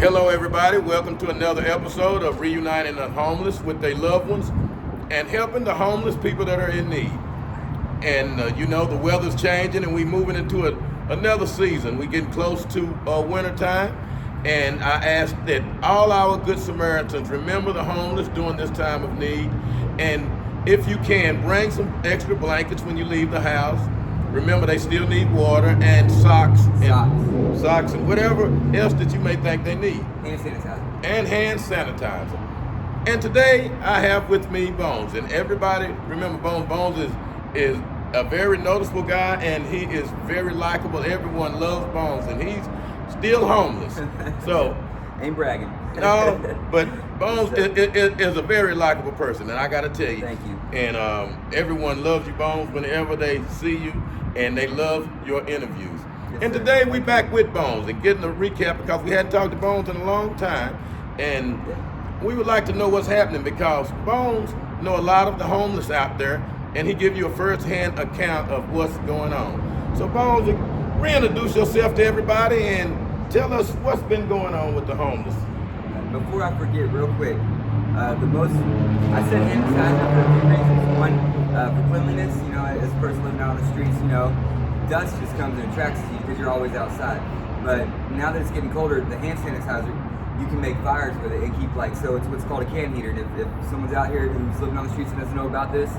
Hello everybody, welcome to another episode of Reuniting the Homeless with their loved ones and helping the homeless people that are in need. And the weather's changing and we're moving into another season. We're getting close to winter time, and I ask that all our good Samaritans remember the homeless during this time of need, and if you can, bring some extra blankets when you leave the house. Remember, they still need water and socks and whatever else that you may think they need. Hand sanitizer. And today I have with me Bones. And everybody remember Bones. Bones is a very noticeable guy, and he is very likable. Everyone loves Bones, and he's still homeless. So ain't bragging. No, but Bones is a very likable person, and I got to tell you. Thank you. And everyone loves you, Bones, whenever they see you, and they love your interviews. Yes, and sir. today we back with Bones and getting a recap because we hadn't talked to Bones in a long time, and we would like to know what's happening because Bones know a lot of the homeless out there, and he give you a first-hand account of what's going on. So Bones, reintroduce yourself to everybody and tell us what's been going on with the homeless. Before I forget, real quick, I said hand sanitizer for a few reasons. One, for cleanliness, as a person living out on the streets, dust just comes and attracts you because you're always outside. But now that it's getting colder, the hand sanitizer, you can make fires with it and keep so it's what's called a can heater. And if someone's out here who's living on the streets and doesn't know about this,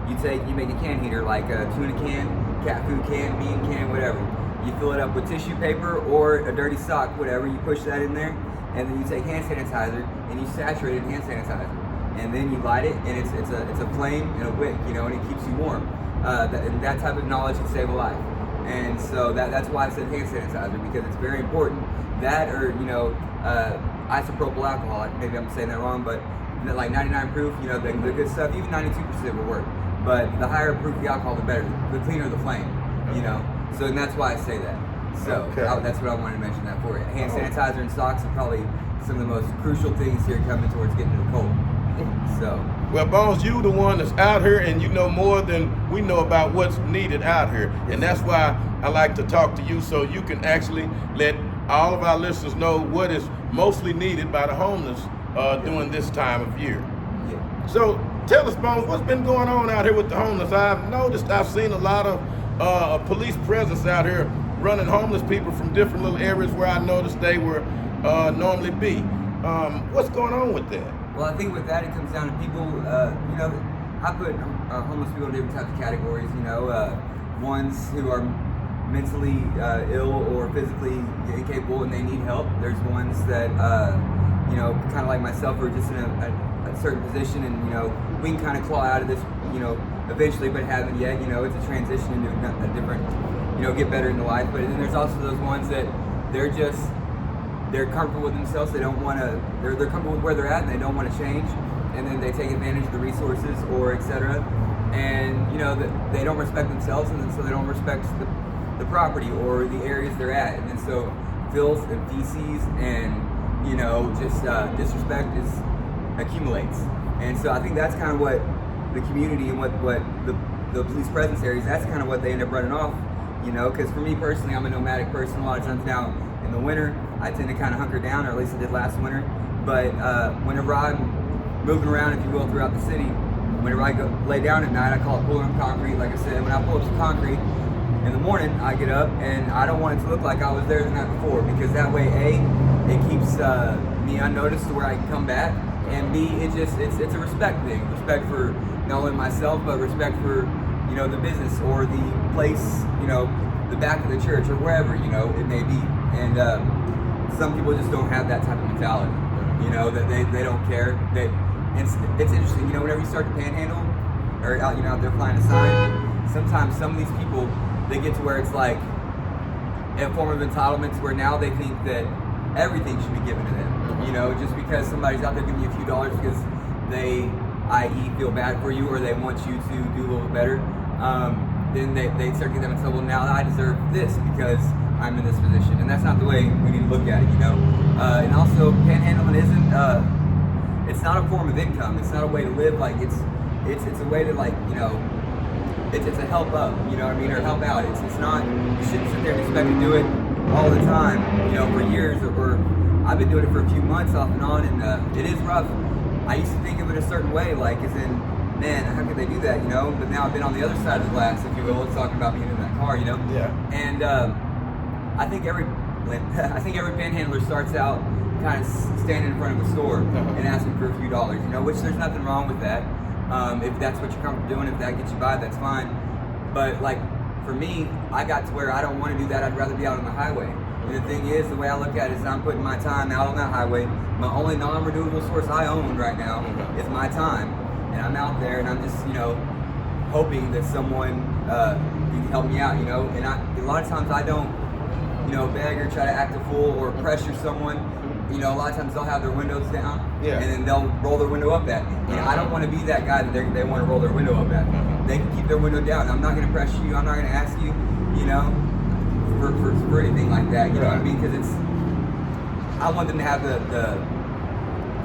you make a can heater like a tuna can, cat food can, bean can, whatever. You fill it up with tissue paper or a dirty sock, whatever. You push that in there, and then you take hand sanitizer and you saturate it in hand sanitizer, and then you light it, and it's a flame and a wick, and it keeps you warm. And that type of knowledge can save a life. And so that's why I said hand sanitizer, because it's very important. That or isopropyl alcohol. Maybe I'm saying that wrong, but like 99 proof, the good stuff. Even 92% will work. But the higher proof the alcohol, the better. The cleaner the flame. So and that's why I say that. So that's what I wanted to mention that for you. Hand sanitizer and socks are probably some of the most crucial things here coming towards getting to the cold. So. Well, Bones, you the one that's out here, and you know more than we know about what's needed out here. And that's why I like to talk to you, so you can actually let all of our listeners know what is mostly needed by the homeless during this time of year. Yeah. So tell us, Bones, what's been going on out here with the homeless? I've seen a lot of police presence out here running homeless people from different little areas where I noticed they were normally be. What's going on with that? Well, I think with that, it comes down to people, I put homeless people in different types of categories, ones who are mentally ill or physically incapable and they need help. There's ones that, kind of like myself, are just in a certain position and, we can kind of claw out of this, eventually, but haven't yet. It's a transition into a different, get better in life. But then there's also those ones that they're comfortable with themselves. They don't want to. They're comfortable with where they're at, and they don't want to change. And then they take advantage of the resources, or etc. And they don't respect themselves, and then so they don't respect the property or the areas they're at. And then so filth and feces and just disrespect accumulates. And so I think that's kind of what the community and what the police presence areas. That's kind of what they end up running off. Because for me personally, I'm a nomadic person. A lot of times now in the winter, I tend to kind of hunker down, or at least I did last winter. But whenever I'm moving around, if you will, throughout the city, whenever I go lay down at night, I call it pulling up concrete. Like I said, when I pull up some concrete in the morning, I get up and I don't want it to look like I was there the night before, because that way, A, it keeps me unnoticed to where I can come back, and B, it's a respect thing. Respect for not only myself, but respect for the business or the place, the back of the church or wherever, it may be. And some people just don't have that type of mentality, that they don't care. It's interesting, whenever you start to panhandle or out there flying a sign, sometimes some of these people, they get to where it's like a form of entitlement, where now they think that everything should be given to them. Just because somebody's out there giving you a few dollars because they, i.e., feel bad for you or they want you to do a little better. Then they start getting them and say, well, now I deserve this because I'm in this position. And that's not the way we need to look at it, And also, panhandling isn't, it's not a form of income. It's not a way to live. It's a way to, it's a help up, or help out. It's not, you shouldn't sit there and expect to do it all the time, for years or I've been doing it for a few months off and on, and it is rough. I used to think of it a certain way, like as in, man, how could they do that, you know? But now I've been on the other side of the glass, if you will, talking about being in that car, you know? Yeah. And I think every panhandler starts out kind of standing in front of a store and asking for a few dollars, you know, which there's nothing wrong with that. If that's what you're comfortable doing, if that gets you by, that's fine. But like for me, I got to where I don't want to do that. I'd rather be out on the highway. And the thing is, the way I look at it is I'm putting my time out on that highway. My only non-renewable source I own right now is my time. And I'm out there and I'm just, you know, hoping that someone can help me out, you know. And a lot of times I don't, you know, beg or try to act a fool or pressure someone. You know, a lot of times they'll have their windows down and then they'll roll their window up at me. And I don't want to be that guy that they want to roll their window up at me. They can keep their window down. I'm not going to pressure you. I'm not going to ask you, you know, for anything like that. You know what I mean? Because I want them to have the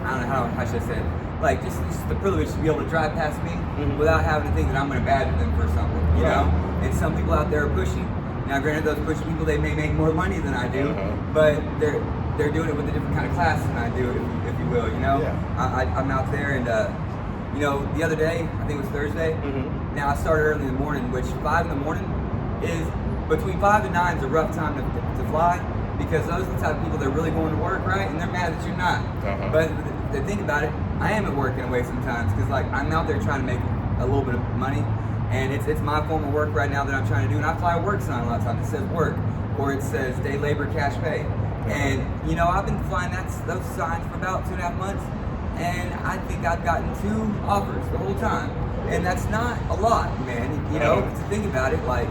I don't know how should I say it? Like just the privilege to be able to drive past me without having to think that I'm going to badger them for something, you know? And some people out there are pushy. Now, granted, those pushy people, they may make more money than I do, but they're doing it with a different kind of class than I do, if you will, you know? I'm out there and, you know, the other day, I think it was Thursday, now I started early in the morning, which 5 in the morning is, between 5 and 9 is a rough time to fly, because those are the type of people that are really going to work, right? And they're mad that you're not. But the thing about it, I am at work in a way sometimes, because like I'm out there trying to make a little bit of money, and it's my form of work right now that I'm trying to do, and I fly a work sign a lot of times. It says work, or it says day labor, cash pay. And you know, I've been flying those signs for about 2.5 months, and I think I've gotten 2 offers the whole time, and that's not a lot, man. You know, to think about it, like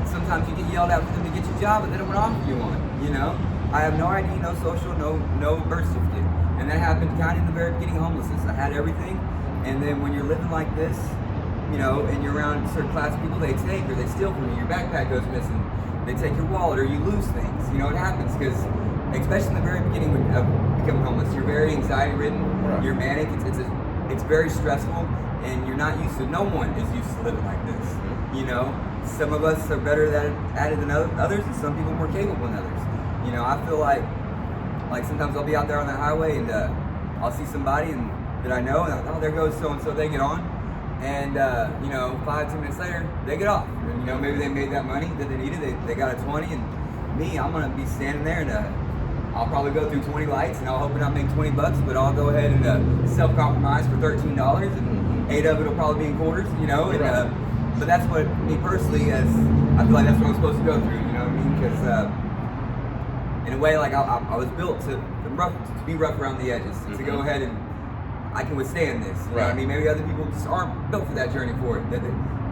sometimes you get yelled at for them to get your job, but they don't want to offer you one. You know, I have no ID, no social, no birth certificate, and that happened kind of in the very beginning of homelessness. I had everything, and then when you're living like this, you know, and you're around certain class of people, they take or they steal from you. Your backpack goes missing. They take your wallet, or you lose things. You know, it happens because, especially in the very beginning of becoming homeless, you're very anxiety-ridden. You're manic. It's very stressful, and you're not used to. No one is used to living like this. You know, some of us are better at it than others, and some people are more capable than others. You know, I feel like sometimes I'll be out there on the highway and I'll see somebody that I know, and oh, there goes so and so. They get on. And, you know, 5-10 minutes later, they get off. And, you know, maybe they made that money that they needed. They got a 20, and me, I'm going to be standing there, and I'll probably go through 20 lights, and I'll hope I make $20, but I'll go ahead and self-compromise for $13, and 8 of it will probably be in quarters, you know. And, but that's what, me personally, I feel like that's what I'm supposed to go through, you know what I mean? Because in a way, like, I was built to be rough around the edges, to go ahead and I can withstand this. You know what I mean? Maybe other people just aren't built for that journey for it. That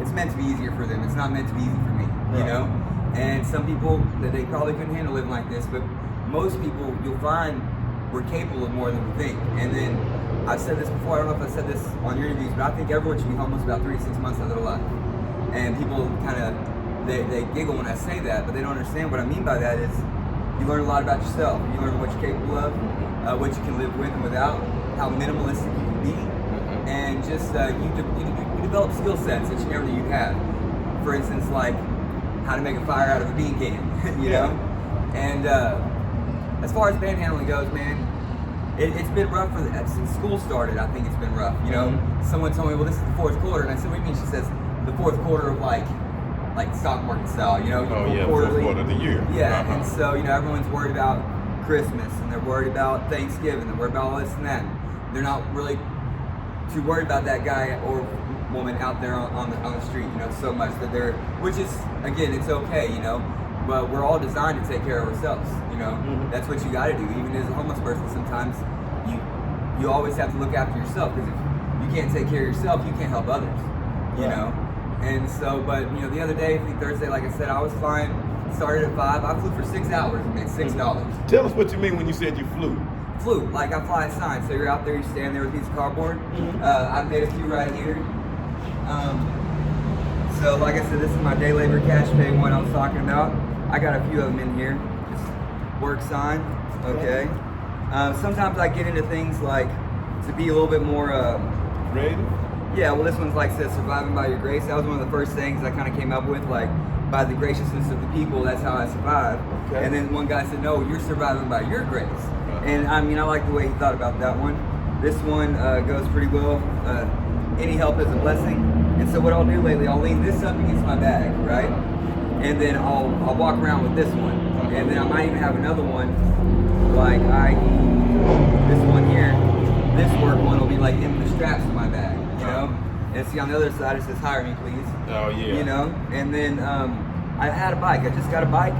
it's meant to be easier for them. It's not meant to be easy for me. You know? And some people that they probably couldn't handle living like this, but most people you'll find we're capable of more than we think. And then I've said this before, I don't know if I said this on your interviews, but I think everyone should be homeless about 3 to 6 months of their life. And people kind of they giggle when I say that, but they don't understand what I mean by that is you learn a lot about yourself. You learn what you're capable of, what you can live with and without, how minimalistic you can be, and just you develop skill sets that you never knew you'd have. For instance, like how to make a fire out of a bean can, you know? And as far as panhandling goes, man, it's been rough since school started. I think it's been rough, you know? Someone told me, well, this is the 4th quarter, and I said, what do you mean? She says, the 4th quarter of like stock market style, you know? Quarterly. 4th quarter of the year. Yeah, and so, you know, everyone's worried about Christmas, and they're worried about Thanksgiving, they're worried about all this and that. They're not really too worried about that guy or woman out there on the street, you know, so much that which is, again, it's okay, you know, but we're all designed to take care of ourselves, you know. That's what you got to do. Even as a homeless person, sometimes you always have to look after yourself, because if you can't take care of yourself, you can't help others, you know. And so, but, you know, the other day, I think Thursday, like I said, I was flying, started at 5, I flew for 6 hours and made $6. Tell us what you mean when you said you flew. Like I fly a sign, so you're out there, you stand there with a piece of cardboard. I've made a few right here. So like I said, this is my day labor cash pay one I was talking about. I got a few of them in here. Just work sign, okay. Sometimes I get into things like to be a little bit more creative. Yeah, well, this one's like says surviving by your grace. That was one of the first things I kind of came up with, like by the graciousness of the people, that's how I survive. Okay. And then one guy said, no, you're surviving by your grace. And I mean, I like the way he thought about that one. This one goes pretty well. Any help is a blessing. And so what I'll do lately, I'll lean this up against my bag, right? And then I'll walk around with this one. And then I might even have another one, like this one here. This work one will be like in the straps of my bag, you know? And see on the other side it says, hire me please. Oh yeah. You know? And then I had a bike. I just got a bike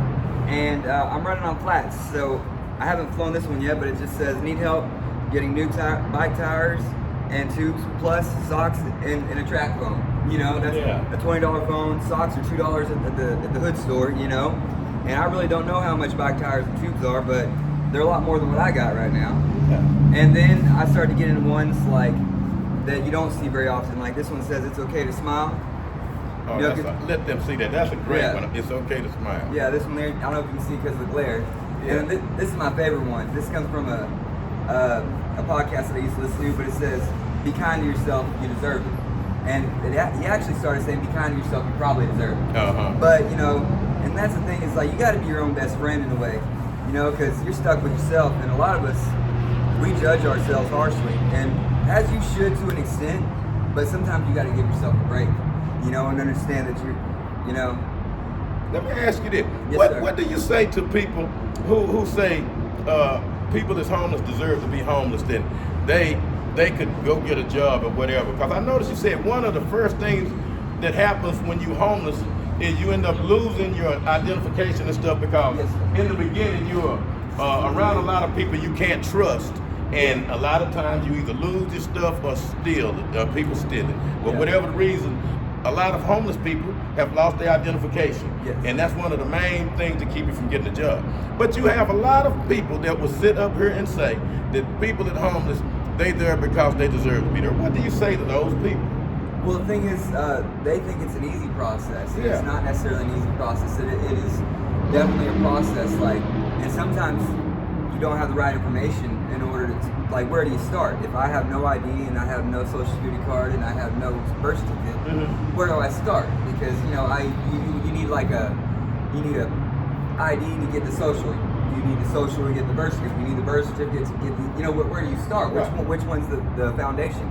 and I'm running on flats. So I haven't flown this one yet, but it just says, need help getting new bike tires and tubes plus socks and a track phone. You know, that's a $20 phone. Socks are $2 at the hood store, you know? And I really don't know how much bike tires and tubes are, but they're a lot more than what I got right now. Yeah. And then I started to get into ones like that you don't see very often. Like this one says it's okay to smile. Oh, you know, let them see that. That's a great one. It's okay to smile. Yeah, this one there, I don't know if you can see because of the glare. Yeah. And this is my favorite one. This comes from a podcast that I used to listen to, but it says, be kind to yourself, you deserve it. And he actually started saying, be kind to yourself, you probably deserve it. But, you know, and that's the thing, is like, you got to be your own best friend in a way, you know, because you're stuck with yourself. And a lot of us, we judge ourselves harshly, and as you should to an extent, but sometimes you got to give yourself a break, you know, and understand that you're, you know. Let me ask you this. Yes, what do you say to people who say people that's homeless deserve to be homeless, then they could go get a job or whatever? Because I noticed you said one of the first things that happens when you're homeless is you end up losing your identification and stuff, because in the beginning you're around a lot of people you can't trust, and a lot of times you either lose your stuff or people steal it. But whatever the reason, a lot of homeless people have lost their identification. And that's one of the main things to keep you from getting a job. But you have a lot of people that will sit up here and say that people that are homeless, they there because they deserve to be there. What do you say to those people? Well, the thing is, they think it's an easy process. It's not necessarily an easy process. It is definitely a process, like, and sometimes you don't have the right information in order to, like, where do you start? If I have no ID and I have no social security card and I have no birth certificate, where do I start? Because, you know, you need like a ID to get the social. You need the social to get the birth certificate. You need the birth certificate to get the, you know, where do you start? Which one's the foundation?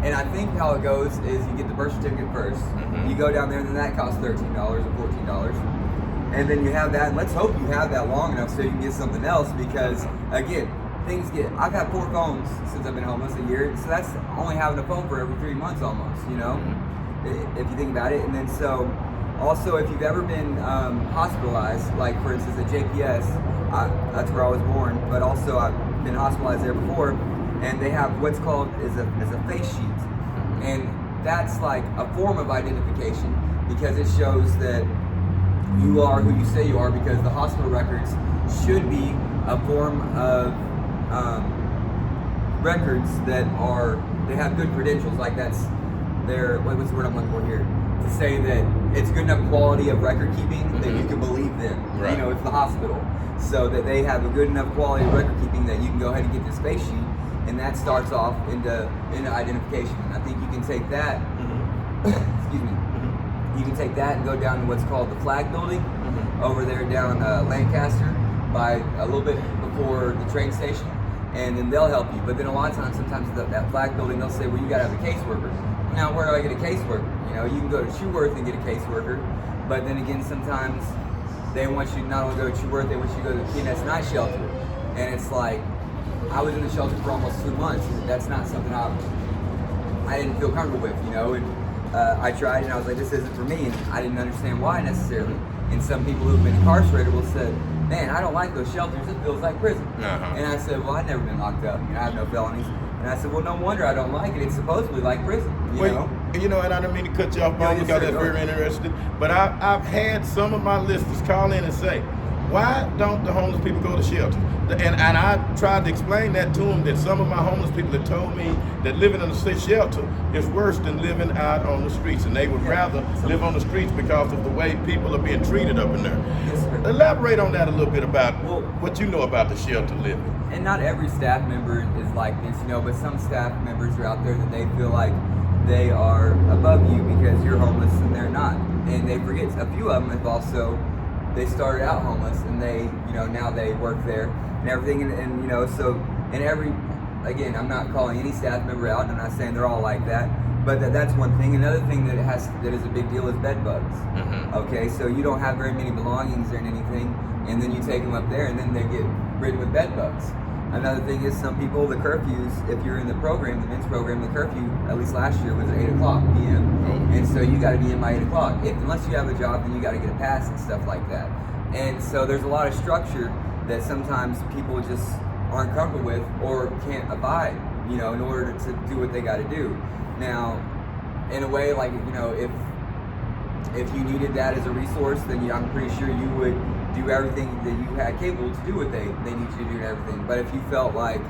And I think how it goes is you get the birth certificate first. You go down there and then that costs $13 or $14. And then you have that, and let's hope you have that long enough so you can get something else, because again, I've had 4 phones since I've been homeless, a year, so that's only having a phone for every 3 months almost, you know, if you think about it. And then so, also if you've ever been hospitalized, like for instance at JPS, that's where I was born, but also I've been hospitalized there before, and they have what's called is a face sheet, and that's like a form of identification, because it shows that you are who you say you are, because the hospital records should be a form of records that they have good credentials, like that's their, what's the word I'm looking for here? To say that it's good enough quality of record keeping that you can believe them. Right. You know, it's the hospital. So that they have a good enough quality of record keeping that you can go ahead and get this face sheet, and that starts off into identification. And I think you can take that, excuse me, you can take that and go down to what's called the flag building over there down Lancaster, by a little bit before the train station, and then they'll help you. But then a lot of times, sometimes that flag building, they'll say, well, you gotta have a caseworker. Now, where do I get a caseworker? You know, you can go to Shoeworth and get a caseworker, but then again, sometimes they want you not only to go to Shoeworth, they want you to go to the PNS night shelter. And it's like, I was in the shelter for almost 2 months. That's not something I didn't feel comfortable with, you know. And I tried, and I was like, this isn't for me, and I didn't understand why necessarily. And some people who've been incarcerated will say, man, I don't like those shelters, it feels like prison. And I said, well, I've never been locked up, I have no felonies. And I said, well, no wonder I don't like it, it's supposedly like prison, you know? You know, and I don't mean to cut you off, because that's very interesting, but I've had some of my listeners call in and say, why don't the homeless people go to shelters? And I tried to explain that to them, that some of my homeless people have told me that living in a shelter is worse than living out on the streets, and they would rather live on the streets because of the way people are being treated up in there. Elaborate on that a little bit about what you know about the shelter living. And not every staff member is like this, you know, but some staff members are out there that they feel like they are above you because you're homeless and they're not. and they forget a few of them have also, they started out homeless and they, you know, now they work there and everything, and you know, so, and again, I'm not calling any staff member out, and I'm not saying they're all like that, but that's one thing. Another thing that is a big deal is bed bugs. Okay, so you don't have very many belongings or anything, and then you take them up there, and then they get ridden with bed bugs. Another thing is some people, the curfews, if you're in the program, the men's program, the curfew, at least last year, was at 8 o'clock p.m. And so you got to be in by 8 o'clock. Unless you have a job, then you got to get a pass and stuff like that. And so there's a lot of structure that sometimes people just aren't comfortable with or can't abide, you know, in order to do what they got to do. Now, in a way, like, you know, if you needed that as a resource, then I'm pretty sure you would do everything that you had capable to do what they need you to do and everything. But if you felt like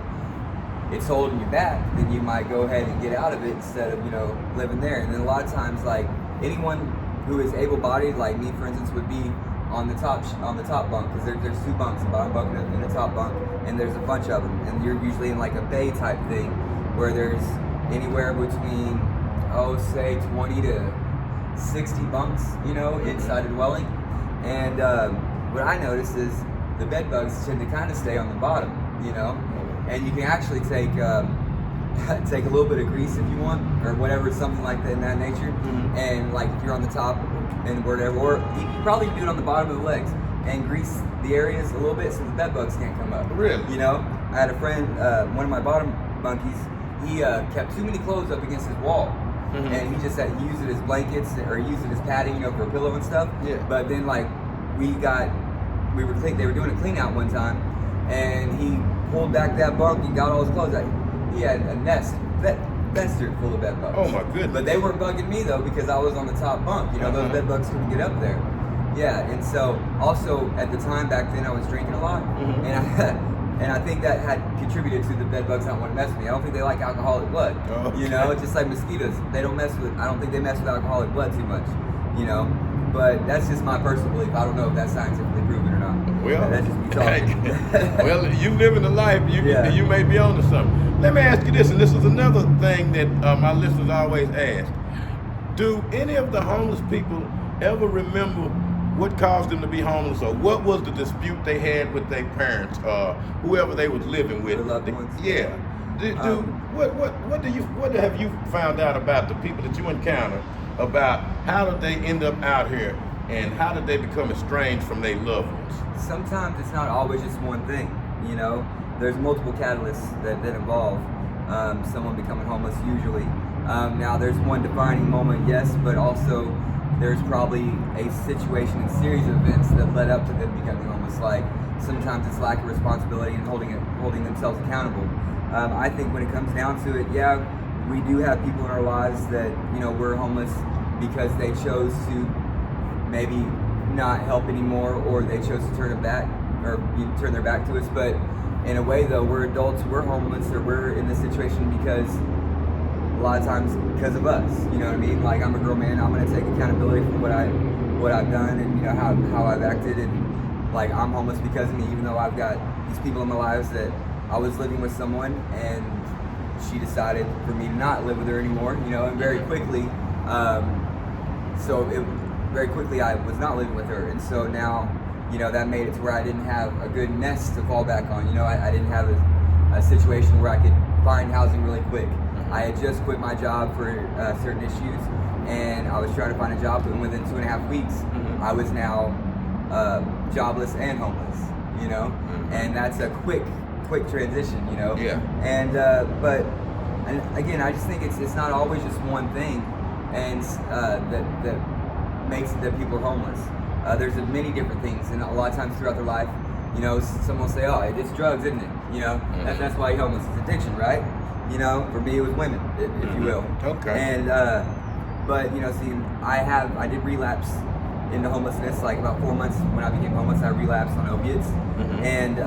it's holding you back, then you might go ahead and get out of it instead of, you know, living there. And then a lot of times, like, anyone who is able-bodied, like me, for instance, would be on the top bunk, because there's two bunks, the bottom bunk and the top bunk, and there's a bunch of them, and you're usually in like a bay type thing where there's anywhere between, say 20 to 60 bunks, you know, inside a dwelling. And what I noticed is the bed bugs tend to kind of stay on the bottom, you know, and you can actually take take a little bit of grease if you want, or whatever, something like that in that nature, and like if you're on the top and whatever, or you can probably do it on the bottom of the legs and grease the areas a little bit so the bed bugs can't come up. Really? You know, I had a friend, one of my bottom bunkies, he kept too many clothes up against his wall. And he just used it as blankets or used it as padding, you know, for a pillow and stuff. Yeah. But then, like, they were doing a clean out one time, and he pulled back that bunk and got all his clothes out. He had a fester full of bed bugs. Oh my goodness. But they weren't bugging me though, because I was on the top bunk. You know, those bed bugs couldn't get up there. Yeah, and so also at the time back then I was drinking a lot, and I think that had contributed to the bed bugs not wanting to mess with me. I don't think they like alcoholic blood. You know, it's just like mosquitoes. I don't think they mess with alcoholic blood too much, you know. But that's just my personal belief. I don't know if that's scientifically proven or not. Well, that's just me talking. Well, you living the life, you may be on to something. Let me ask you this, and this is another thing that my listeners always ask. Do any of the homeless people ever remember what caused them to be homeless, or what was the dispute they had with their parents, or whoever they was living with? Their loved ones. Yeah. What have you found out about the people that you encounter, about how did they end up out here, and how did they become estranged from their loved ones? Sometimes it's not always just one thing, you know. There's multiple catalysts that involve someone becoming homeless usually. Now there's one defining moment, yes, but also there's probably a situation and series of events that led up to them becoming homeless. Like sometimes it's lack of responsibility and holding themselves accountable. I think when it comes down to it, yeah, we do have people in our lives that, you know, we're homeless because they chose to maybe not help anymore, or they chose to turn their back to us. But in a way though, we're adults, we're homeless, or we're in this situation because a lot of times because of us, you know what I mean? Like, I'm a grown man, I'm gonna take accountability for what I've done, and you know how I've acted, and like I'm homeless because of me, even though I've got these people in my lives that I was living with someone and she decided for me to not live with her anymore, you know, and very quickly I was not living with her, and so now, you know, that made it to where I didn't have a good nest to fall back on. You know, I didn't have a situation where I could find housing really quick. I had just quit my job for certain issues, and I was trying to find a job, and within 2.5 weeks, I was now jobless and homeless, you know, and that's a quick transition, you know. Yeah. And but again, I just think it's not always just one thing, and that makes it that people are homeless. There's many different things, and a lot of times throughout their life, you know, someone will say, "Oh, it's drugs, isn't it?" You know, that's why you're homeless. It's addiction, right? You know, for me it was women, if you will. Okay. And but you know, see, I did relapse into homelessness. Like about 4 months when I became homeless, I relapsed on opiates. And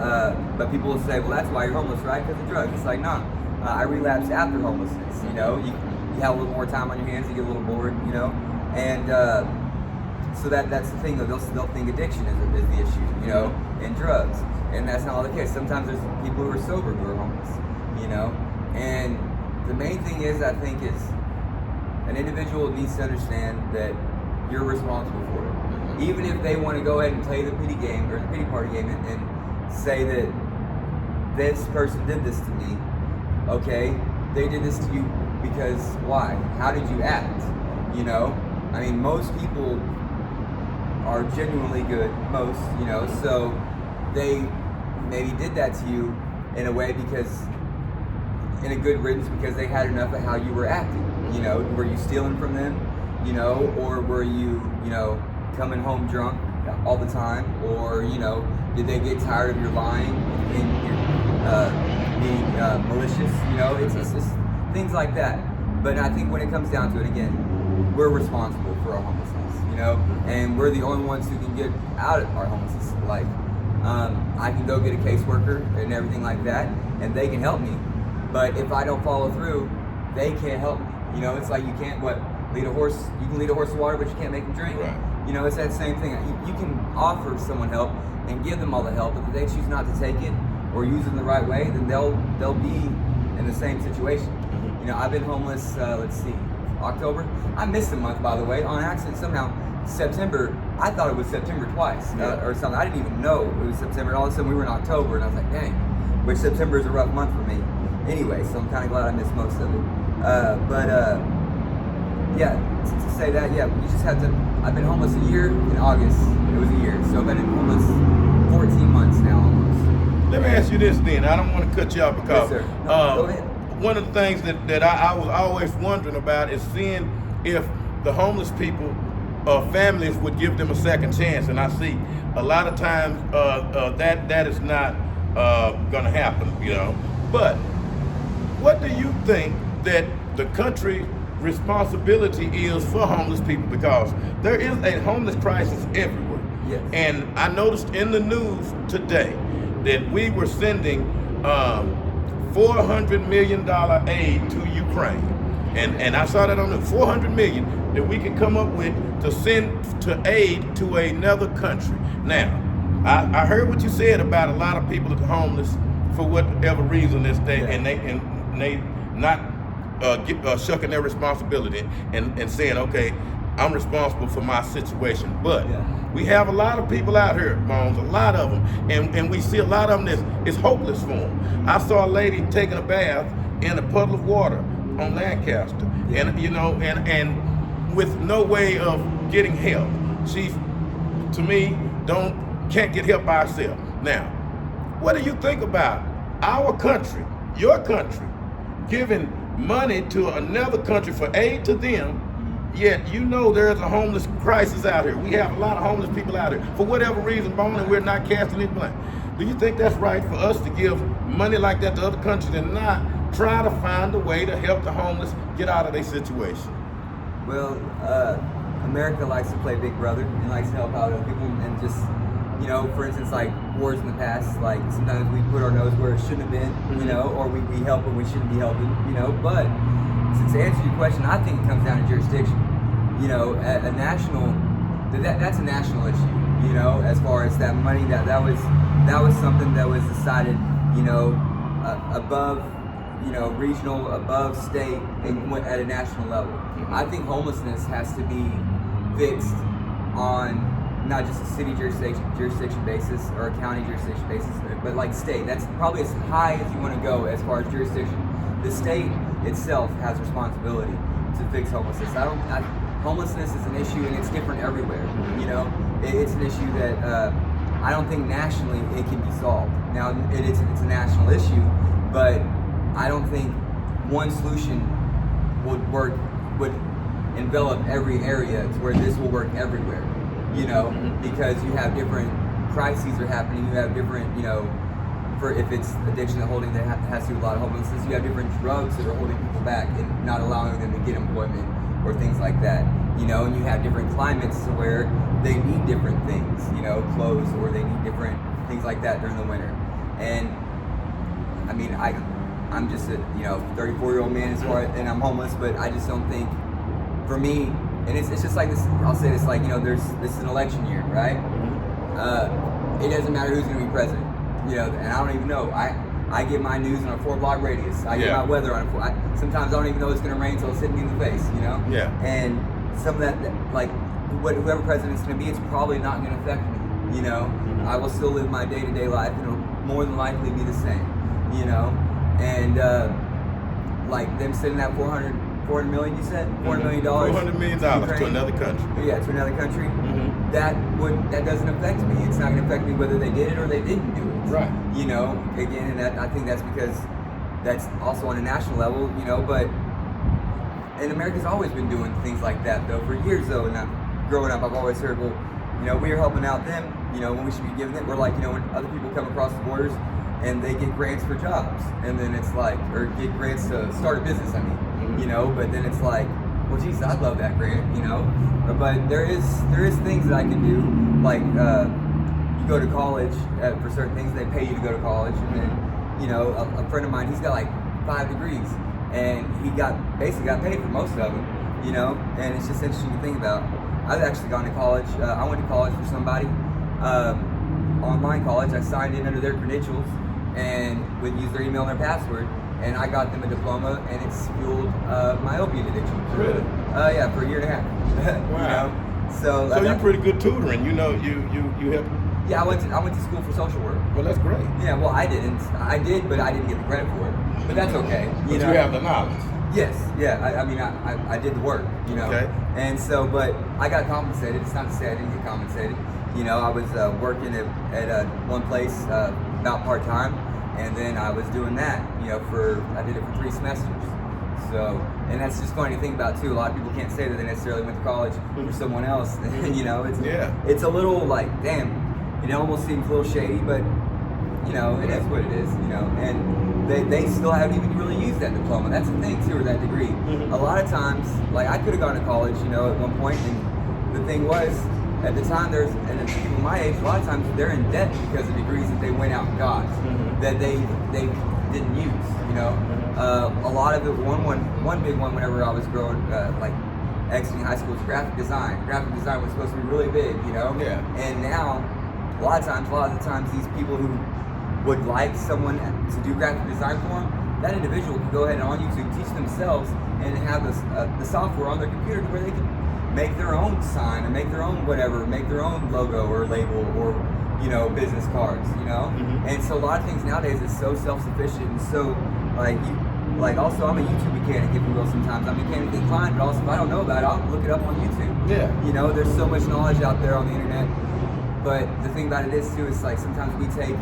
but people will say, well, that's why you're homeless, right? Because of drugs. It's like, nah. I relapsed after homelessness. You know, you have a little more time on your hands, you get a little bored, you know, and so that's the thing. They'll think addiction is the issue, you know, and drugs, and that's not all the case. Sometimes there's people who are sober who are homeless, you know. And the main thing is, I think, is an individual needs to understand that you're responsible for it. Even if they want to go ahead and play the pity game or the pity party game and say that this person did this to me, okay, they did this to you because why? How did you act? You know, I mean, most people are genuinely good, so they maybe did that to you in a way because, in a good riddance, because they had enough of how you were acting. You know, were you stealing from them? You know, or were you, coming home drunk all the time? Or, did they get tired of your lying and your being malicious? It's just things like that. But I think when it comes down to it, again, we're responsible for our homelessness, and we're the only ones who can get out of our homelessness. Like, I can go get a caseworker and everything like that, and they can help me. But if I don't follow through, they can't help me. It's like you can't lead a horse. You can lead a horse to water, but you can't make him drink. Right. It's that same thing. You can offer someone help and give them all the help, but if they choose not to take it or use it in the right way, then they'll be in the same situation. I've been homeless. Let's see, October. I missed a month, by the way, on accident somehow. September. I thought it was September twice or something. I didn't even know it was September. All of a sudden, we were in October, and I was like, dang. Which September is a rough month for me. Anyway, so I'm kind of glad I missed most of it. To say that, you just have to. I've been homeless a year in August. It was a year, so I've been homeless 14 months now almost. Let me ask you this then. I don't want to cut you off because Yes, sir. No, go ahead. One of the things that I was always wondering about is seeing if the homeless people, families would give them a second chance, and I see a lot of times that is not going to happen, But what do you think that the country responsibility is for homeless people? Because there is a homeless crisis everywhere. Yes. And I noticed in the news today that we were sending $400 million aid to Ukraine. And I saw that on the $400 million that we could come up with to send to aid to another country. Now, I heard what you said about a lot of people that are homeless for whatever reason and they not shucking their responsibility and saying, okay, I'm responsible for my situation. But we have a lot of people out here, Bones, a lot of them, and we see a lot of them that's hopeless for them. I saw a lady taking a bath in a puddle of water on Lancaster, and with no way of getting help. She, to me, can't get help by herself. Now, what do you think about our country, your country, giving money to another country for aid to them, yet there's a homeless crisis out here. We have a lot of homeless people out here for whatever reason, Bone, and we're not casting any blame. Do you think that's right for us to give money like that to other countries and not try to find a way to help the homeless get out of their situation? Well, America likes to play big brother and likes to help out other people and just, for instance, like wars in the past, like sometimes we put our nose where it shouldn't have been, or we help when we shouldn't be helping, but to answer your question, I think it comes down to jurisdiction. A national, that's a national issue, as far as that money, that was something that was decided, above, regional, above state, and went at a national level. I think homelessness has to be fixed on not just a city jurisdiction basis or a county jurisdiction basis, but like state. That's probably as high as you want to go as far as jurisdiction. The state itself has responsibility to fix homelessness. Homelessness is an issue, and it's different everywhere. It's an issue that I don't think nationally it can be solved. Now, it's a national issue, but I don't think one solution would envelop every area to where this will work everywhere. Because you have different crises are happening. You have different, for if it's addiction and holding that has to do with a lot of homelessness, you have different drugs that are holding people back and not allowing them to get employment or things like that. And you have different climates to where they need different things, clothes, or they need different things like that during the winter. And I mean, I'm just a 34-year-old man and I'm homeless, but I just don't think, for me, and it's just like this. I'll say this, like this is an election year, right? It doesn't matter who's going to be president, and I don't even know. I get my news in a 4-block radius. I get my weather on sometimes I don't even know it's going to rain until it's hitting me in the face, Yeah. And some of that, like whoever president's going to be, it's probably not going to affect me. You know, I will still live my day-to-day life, and it'll more than likely be the same. You know, and like them sending that $400 million, you said $400 million. $400 million to another country. Yeah, to another country. That doesn't affect me. It's not going to affect me whether they did it or they didn't do it. Right. You know, again, and I think that's because that's also on a national level. You know, but and America's always been doing things like that though for years though. And growing up, I've always heard, well, you know, we're helping out them. You know, when we should be giving it. We're like, you know, when other people come across the borders and they get grants for jobs, and then it's like, or get grants to start a business. I mean, you know, but then it's like, well, geez, I'd love that grant, you know. But there is things that I can do, like you go to college for certain things. They pay you to go to college, and then, you know, a friend of mine, he's got like 5 degrees, and he basically got paid for most of them, you know. And it's just interesting to think about. I've actually gone to college. I went to college for somebody, online college. I signed in under their credentials and would use their email and their password, and I got them a diploma, and it's fueled my opiate addiction. Really? Yeah, for a year and a half. Wow. You know? So you're pretty good tutoring. You know, you help. Yeah, I went to school for social work. Well, that's great. Yeah, well, I didn't. I did, but I didn't get the credit for it. But that's okay. But you have the knowledge. Yes, yeah. I mean, I did the work, you know. Okay. And so, but I got compensated. It's not to say I didn't get compensated. You know, I was working at one place about part time, and then I was doing that. You know, I did it for 3 semesters. So, and that's just funny to think about too. A lot of people can't say that they necessarily went to college for someone else. You know, it's a little like, damn, it almost seems a little shady, but you know, it is what it is. You know, and they still haven't even really used that diploma. That's the thing too, or that degree. A lot of times, like I could have gone to college, you know, at one point, and the thing was, at the time, and people my age, a lot of times they're in debt because of degrees that they went out and got that they didn't use. You know, a lot of it. One big one. Whenever I was growing, like exiting high school, was graphic design. Graphic design was supposed to be really big. You know. Yeah. And now, a lot of the times, these people who would like someone to do graphic design for them, that individual can go ahead and on YouTube teach themselves and have the software on their computer to where they can make their own sign and make their own whatever, make their own logo or label or, you know, business cards, you know? And so a lot of things nowadays is so self-sufficient and so like also I'm a YouTube mechanic, if you will, sometimes. I'm mechanically inclined, but also if I don't know about it, I'll look it up on YouTube. Yeah. You know, there's so much knowledge out there on the internet. But the thing about it is too, it's like sometimes we take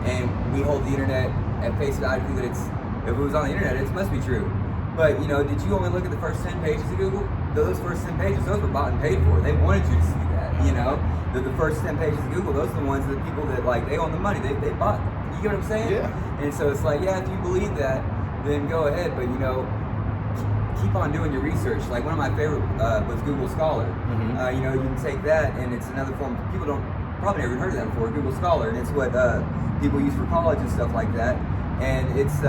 and we hold the internet at face value, think that if it was on the internet, it must be true. But, you know, did you only look at the first 10 pages of Google? Those first 10 pages, those were bought and paid for. They wanted you to see that, you know? The first 10 pages of Google, those are the ones that people that, like, they own the money. They bought them. You get what I'm saying? Yeah. And so it's like, yeah, if you believe that, then go ahead. But, you know, keep on doing your research. Like, one of my favorite was Google Scholar. You know, you can take that, and it's another form. People probably never heard of that before, Google Scholar. And it's what people use for college and stuff like that. And it's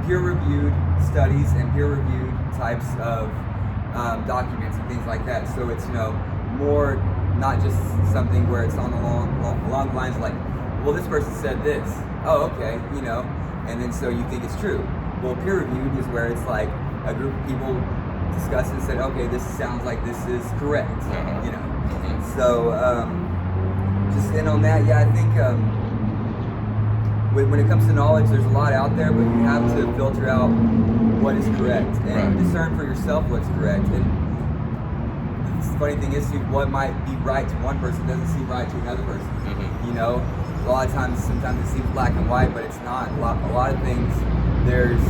peer-reviewed studies and peer-reviewed types of documents and things like that. So it's, you know, more not just something where it's on along the lines like, well, this person said this. Oh, okay, you know, and then so you think it's true. Well, peer-reviewed is where it's like a group of people discussed and said, okay, this sounds like this is correct, you know. So just in on that, yeah, I think when it comes to knowledge, there's a lot out there, but you have to filter out what is correct and discern for yourself what's correct. And the funny thing is, what might be right to one person doesn't seem right to another person. You know, a lot of times, sometimes it seems black and white, but it's not. A lot of things, there's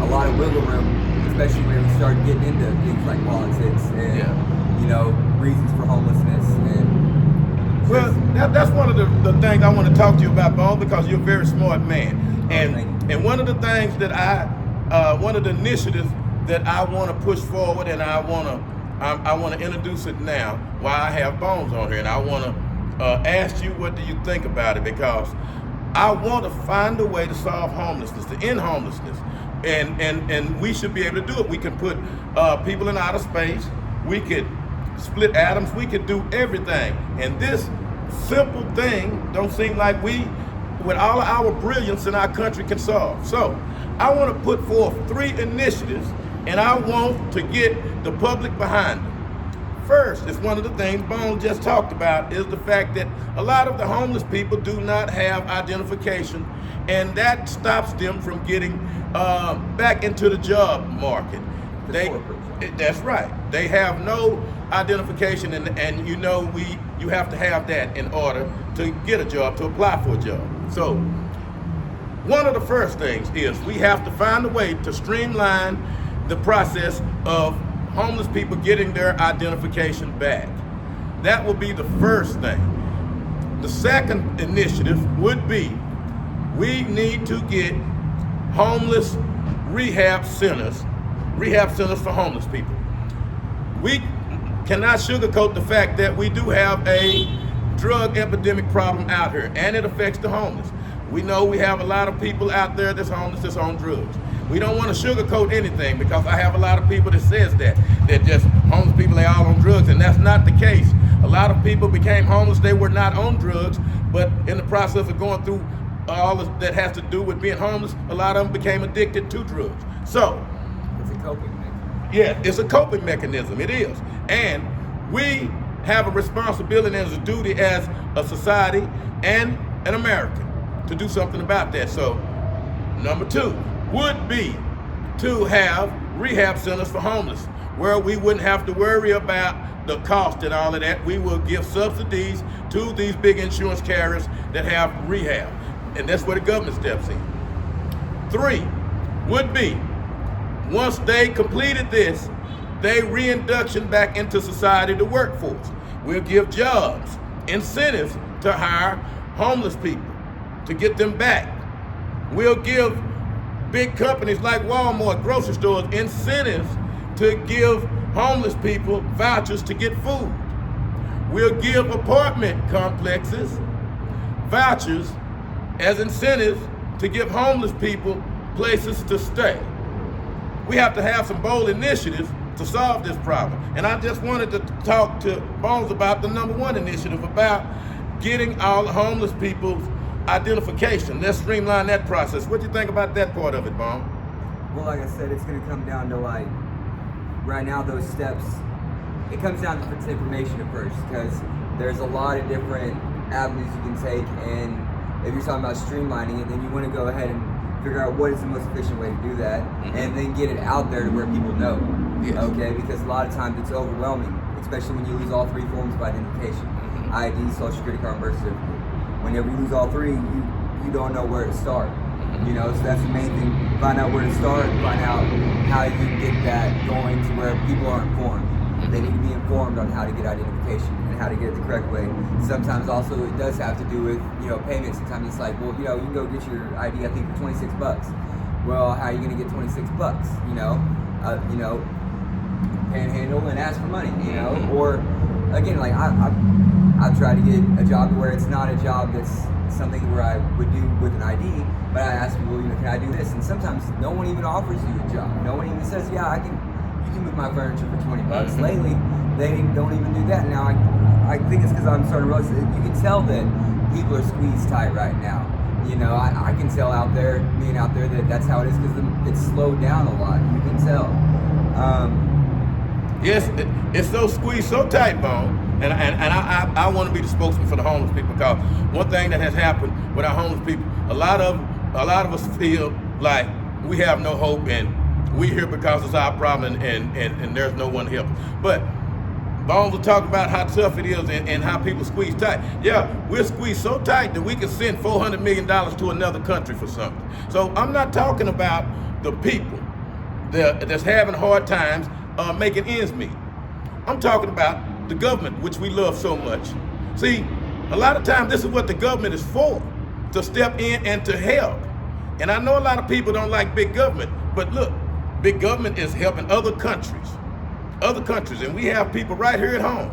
a lot of wiggle room, especially when we start getting into things like politics and you know, reasons for homelessness and. Well, that's one of the things I want to talk to you about, Bone, because you're a very smart man. And one of the things that one of the initiatives that I want to push forward, and I want to introduce it now while I have Bones on here, and I want to ask you, what do you think about it? Because I want to find a way to solve homelessness, to end homelessness, and we should be able to do it. We can put people in outer space. We could split atoms. We could do everything. And this simple thing don't seem like we, with all of our brilliance in our country, can solve. So I want to put forth 3 initiatives, and I want to get the public behind them. first is one of the things Bones just talked about, is the fact that a lot of the homeless people do not have identification, and that stops them from getting back into the job market. That's right. They have no identification, and you have to have that in order to get a job, to apply for a job. So one of the first things is we have to find a way to streamline the process of homeless people getting their identification back. That will be the first thing. The second initiative would be, we need to get homeless rehab centers for homeless people. We cannot sugarcoat the fact that we do have a drug epidemic problem out here, and it affects the homeless. We know we have a lot of people out there that's homeless, that's on drugs. We don't want to sugarcoat anything, because I have a lot of people that says that just homeless people, they all on drugs, and that's not the case. A lot of people became homeless, they were not on drugs, but in the process of going through all that has to do with being homeless, a lot of them became addicted to drugs. So, it's a coping mechanism. Yeah, it's a coping mechanism, it is. And we have a responsibility and a duty as a society and an American to do something about that. So, number 2 would be to have rehab centers for homeless, where we wouldn't have to worry about the cost and all of that. We will give subsidies to these big insurance carriers that have rehab, and that's where the government steps in. 3 would be, once they completed this, they reinduction back into society, the workforce. We'll give jobs, incentives to hire homeless people, to get them back. We'll give big companies like Walmart, grocery stores, incentives to give homeless people vouchers to get food. We'll give apartment complexes vouchers as incentives to give homeless people places to stay. We have to have some bold initiatives to solve this problem. And I just wanted to talk to Bones about the number 1 initiative, about getting all the homeless people's identification. Let's streamline that process. What do you think about that part of it, Bones? Well, like I said, it's going to come down to, like, right now, those steps, it comes down to information at first, because there's a lot of different avenues you can take, and if you're talking about streamlining it, then you want to go ahead and figure out what is the most efficient way to do that, and then get it out there to where people know. Yes. Okay, because a lot of times it's overwhelming, especially when you lose all 3 forms of identification: ID, Social Security card, and birth certificate. Whenever you lose all 3, you don't know where to start. You know, so that's the main thing. Find out where to start, find out how you get that going to where people are informed. They need to be informed on how to get identification and how to get it the correct way. Sometimes also it does have to do with, payments. Sometimes it's like, well, you can go get your ID, I think, for $26. Well, how are you gonna get $26? Panhandle and ask for money, or again, like I've tried to get a job where it's not a job that's something where I would do with an ID, but I ask people, can I do this? And sometimes no one even offers you a job. No one even says, yeah, you can move my furniture for $20. Lately, they don't even do that. Now, I think it's because I'm starting to realize that you can tell that people are squeezed tight right now. I can tell being out there, that that's how it is, because it's slowed down a lot. You can tell. Yes, it's so squeezed so tight, Bone. And I want to be the spokesman for the homeless people, because one thing that has happened with our homeless people, a lot of us feel like we have no hope, and we're here because it's our problem, and there's no one to help. But Bones will talk about how tough it is and how people squeeze tight. Yeah, we're squeezed so tight that we can send $400 million to another country for something. So I'm not talking about the people that's having hard times making ends meet. I'm talking about the government, which we love so much. See, a lot of times this is what the government is for, to step in and to help. And I know a lot of people don't like big government, but look, big government is helping other countries, and we have people right here at home.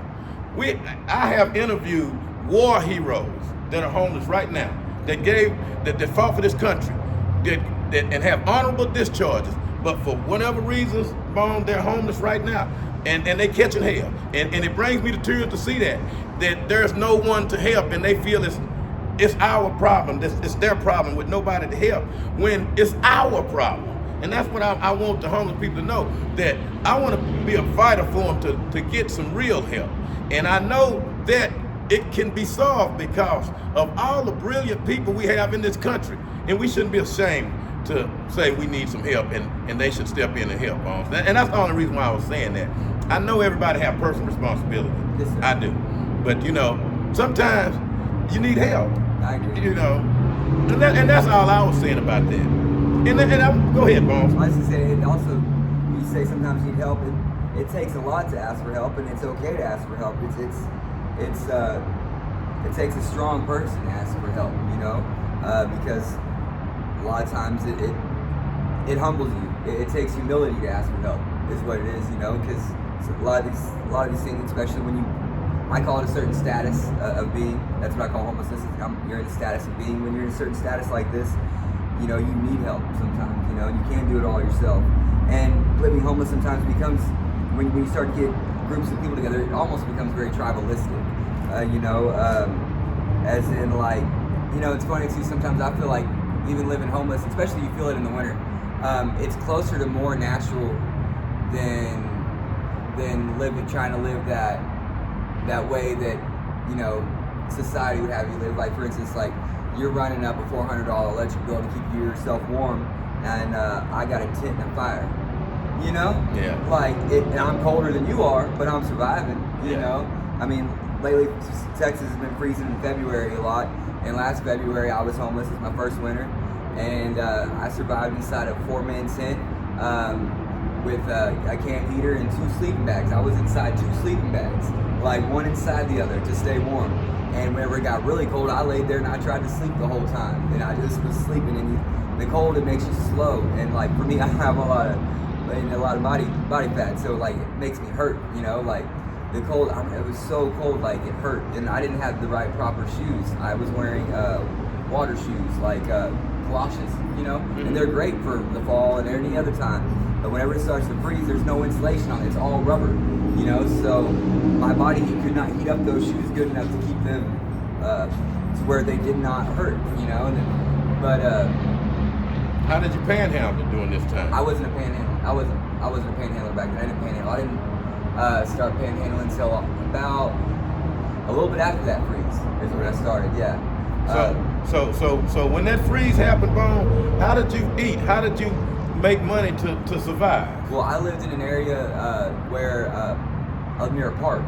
I have interviewed war heroes that are homeless right now, that fought for this country, and have honorable discharges, but for whatever reasons, they're homeless right now. And they catching hell. And it brings me to tears to see that there's no one to help, and they feel it's our problem. It's their problem with nobody to help, when it's our problem. And that's what I want the homeless people to know, that I want to be a fighter for them to get some real help. And I know that it can be solved because of all the brilliant people we have in this country. And we shouldn't be ashamed to say we need some help, and they should step in and help. And that's the only reason why I was saying that. I know everybody have personal responsibility. Yes, sir. I do. But sometimes you need help. I agree. And that's all I was saying about that. Go ahead, Bones. I was just saying, it also, you say sometimes you need help. It takes a lot to ask for help, and it's okay to ask for help. It takes a strong person to ask for help, because a lot of times it humbles you. It takes humility to ask for help, is what it is, because a lot of these things, especially when I call it a certain status of being. That's what I call homelessness. You're in a status of being. When you're in a certain status like this, you need help sometimes. You can't do it all yourself. And living homeless sometimes becomes, when you start to get groups of people together, it almost becomes very tribalistic. As in it's funny too. Sometimes I feel like even living homeless, especially you feel it in the winter, it's closer to more natural than trying to live that way that society would have you live. Like, for instance, like you're running up a $400 electric bill to keep yourself warm, and I got a tent and a fire. Yeah. And I'm colder than you are, but I'm surviving. I mean, lately Texas has been freezing in February a lot, and last February I was homeless. It's my first winter, and I survived inside a 4-man tent with a camp heater and 2 sleeping bags. I was inside 2 sleeping bags, like one inside the other, to stay warm. And whenever it got really cold, I laid there and I tried to sleep the whole time, and I just was sleeping. And the cold, it makes you slow, and like for me, I have a lot of body fat, so like it makes me hurt. The cold, it was so cold, like it hurt, and I didn't have the right proper shoes. I was wearing water shoes, like galoshes, Mm-hmm. and they're great for the fall and any other time. But whenever it starts to freeze, there's no insulation on it. It's all rubber, so my body heat could not heat up those shoes good enough to keep them to where they did not hurt, But how did you panhandle during this time? I wasn't a panhandler. I wasn't a panhandler back then. I didn't panhandle. I didn't start panhandling until about a little bit after that freeze is when I started. Yeah. So when that freeze happened, Bone, how did you eat? How did you make money to survive? Well, I lived in an area where I lived near a park,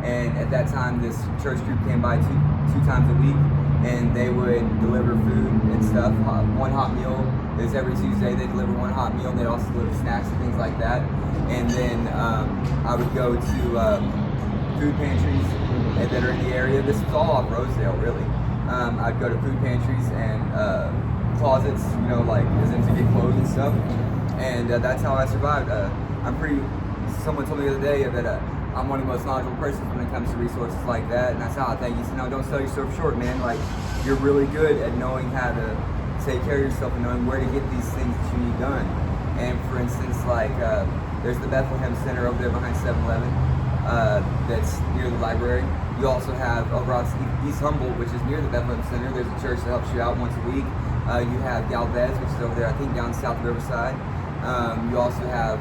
and at that time this church group came by two times a week, and they would deliver food and stuff. One hot meal is every Tuesday. They deliver one hot meal, and they'd also deliver snacks and things like that. And then I would go to food pantries that are in the area. This was all off Rosedale, really. I'd go to food pantries and closets, as in to get clothes and stuff. And that's how I survived. Someone told me the other day that I'm one of the most knowledgeable persons when it comes to resources like that, and that's how I think. He said, no, don't sell yourself short, man. Like, you're really good at knowing how to take care of yourself and knowing where to get these things that you need done. And for instance, there's the Bethlehem Center over there behind 7-Eleven that's near the library. You also have over on East Humboldt, which is near the Bethlehem Center. There's a church that helps you out once a week. You have Galvez, which is over there, I think, down South Riverside. You also have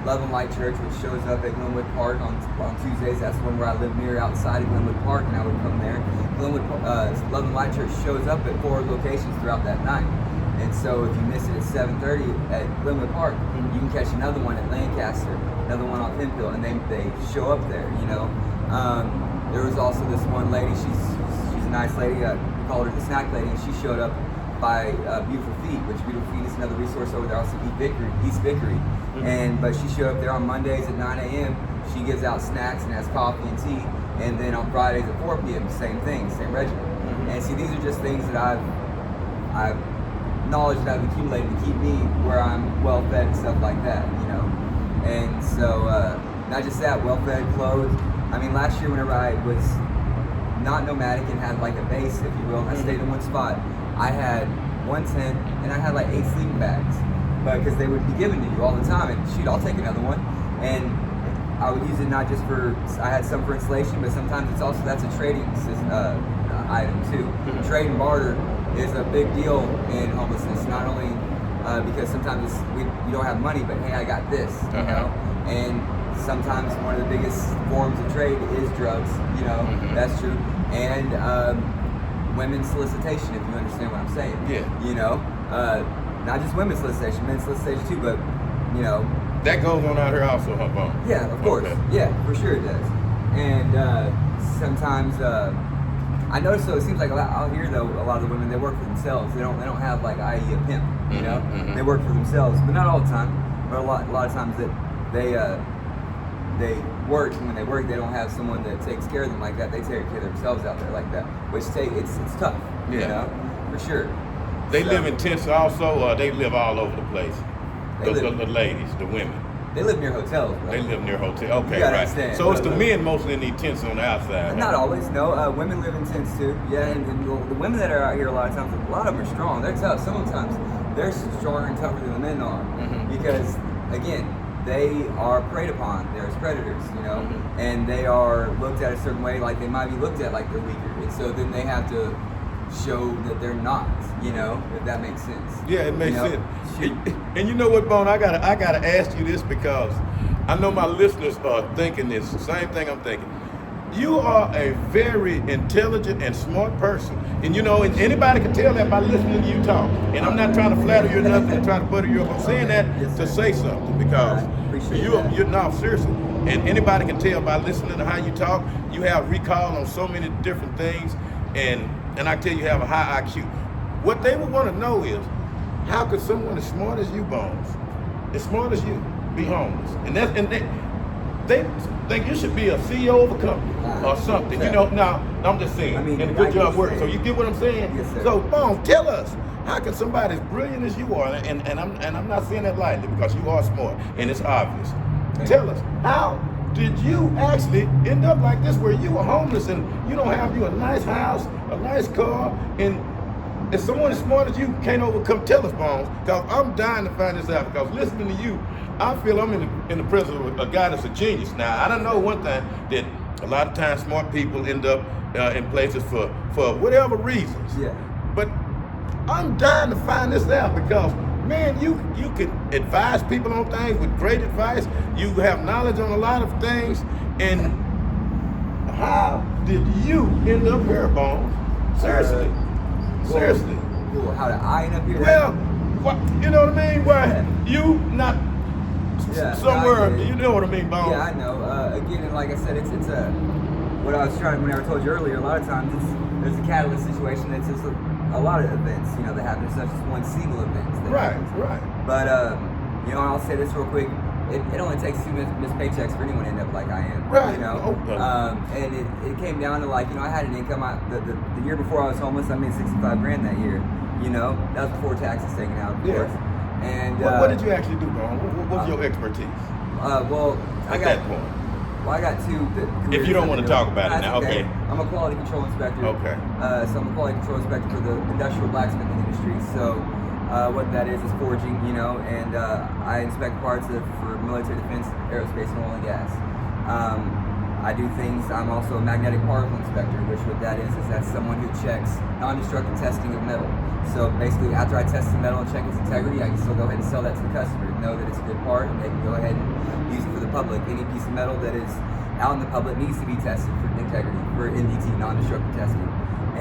Love and Light Church, which shows up at Glenwood Park on Tuesdays. That's the one where I live near outside of Glenwood Park, and I would come there. Love and Light Church shows up at 4 locations throughout that night. And so if you miss it at 7:30 at Glenwood Park, you can catch another one at Lancaster, another one on Penfield, and they show up there, There was also this one lady, she's a nice lady, we called her the snack lady, and she showed up by Beautiful Feet, which Beautiful Feet is another resource over there, also East Vickery. But she showed up there on Mondays at 9 a.m. She gives out snacks and has coffee and tea, and then on Fridays at 4 p.m. same thing, same regimen. And see, these are just things that I've knowledge that I've accumulated to keep me where I'm well fed and stuff like that, And so not just that, well fed, clothed. I mean, last year whenever I was not nomadic and had like a base, if you will, and I stayed in one spot, I had one tent and I had like 8 sleeping bags, because they would be given to you all the time. And shoot, I'll take another one. And I would use it not just for, I had some for insulation, but sometimes that's a trading item too. Trade and barter is a big deal in homelessness. Not only because sometimes you don't have money, but hey, I got this, you know. And sometimes one of the biggest forms of trade is drugs, you know. That's true. And women's solicitation, if you understand what I'm saying. Yeah. You know, not just women's solicitation, men's solicitation too, but you know. That goes on out here also, huh, Bone? Yeah, of course. Okay. Yeah, for sure it does. And sometimes I notice though, it seems like out here though, a lot of the women, they work for themselves. They don't have like i.e. a pimp, you know. They work for themselves, but not all the time. But a lot of times that they work, and when they work, they don't have someone that takes care of them like that. They take care of themselves out there like that, which it's tough. Yeah. You know, for sure. They live in tents also, or they live all over the place. The ladies, the women. They live near hotels, bro. They live near hotels. Okay, You gotta right. understand, So it's the bro. men mostly in these tents on the outside. Not huh? always, no. Women live in tents too. Yeah, and the women that are out here a lot of times, a lot of them are strong. They're tough. Sometimes they're stronger and tougher than the men are, because again, they are preyed upon. They're as predators, you know, and they are looked at a certain way, like they might be looked at like they're weaker, and so then they have to show that they're not, you know, if that makes sense. Yeah, it makes You know? sense. And you know what, Bone? I gotta ask you this because I know my listeners are thinking this same thing I'm thinking. You are a very intelligent and smart person, and you know, and anybody can tell that by listening to you talk. And I'm not trying to flatter you or nothing, and try to butter you up. I'm saying that to say something because you're not seriously. And anybody can tell by listening to how you talk. You have recall on so many different things, and I tell you have a high IQ. What they would want to know is, how could someone as smart as you, Bones, as smart as you, be homeless? And they think you should be a CEO of a company or something. You know, now I'm just saying, and a good job working. So you get what I'm saying? Yes, sir. So Bones, tell us, how can somebody as brilliant as you are, and I'm not saying that lightly because you are smart and it's obvious. Tell us, how did you actually end up like this, where you were homeless and you don't have you a nice house, a nice car, and if someone as smart as you can't overcome? Tell us, Bones, because I'm dying to find this out, because listening to you, I feel I'm in the presence of a guy that's a genius. Now, I don't know one thing, that a lot of times smart people end up in places for whatever reasons. Yeah. But I'm dying to find this out because, man, you can advise people on things with great advice. You have knowledge on a lot of things. And how did you end up here, Bones? Seriously. Seriously. Well, how did I end up here? Well, you know what I mean? Why you not somewhere? You know what I mean, Bones? Yeah, I know. Again, and like I said, it's what I was trying. Whenever I told you earlier, a lot of times there's a catalyst situation. It's just a lot of events, you know, that happen. It's not just one single event. Right. But you know, I'll say this real quick. It only takes 2 missed paychecks for anyone to end up like I am. Right. You know. Okay. And it came down to, like, you know, I had an income. The year before I was homeless, I made $65,000 that year. You know, that was before taxes taken out, of course. And what did you actually do, Bone? What was your expertise? Well, at that point. Well, I got 2 careers. If you don't want to talk about it now, okay. I'm a quality control inspector. Okay. So I'm a quality control inspector for the industrial blacksmithing industry. So what that is forging, you know, and I inspect parts for military defense, aerospace, and oil and gas. I do things. I'm also a magnetic particle inspector, which what that is that's someone who checks non-destructive testing of metal. So basically, after I test the metal and check its integrity, I can still go ahead and sell that to the customer, know that it's a good part, and they can go ahead and use it for the public. Any piece of metal that is out in the public needs to be tested for integrity, for NDT, non-destructive testing.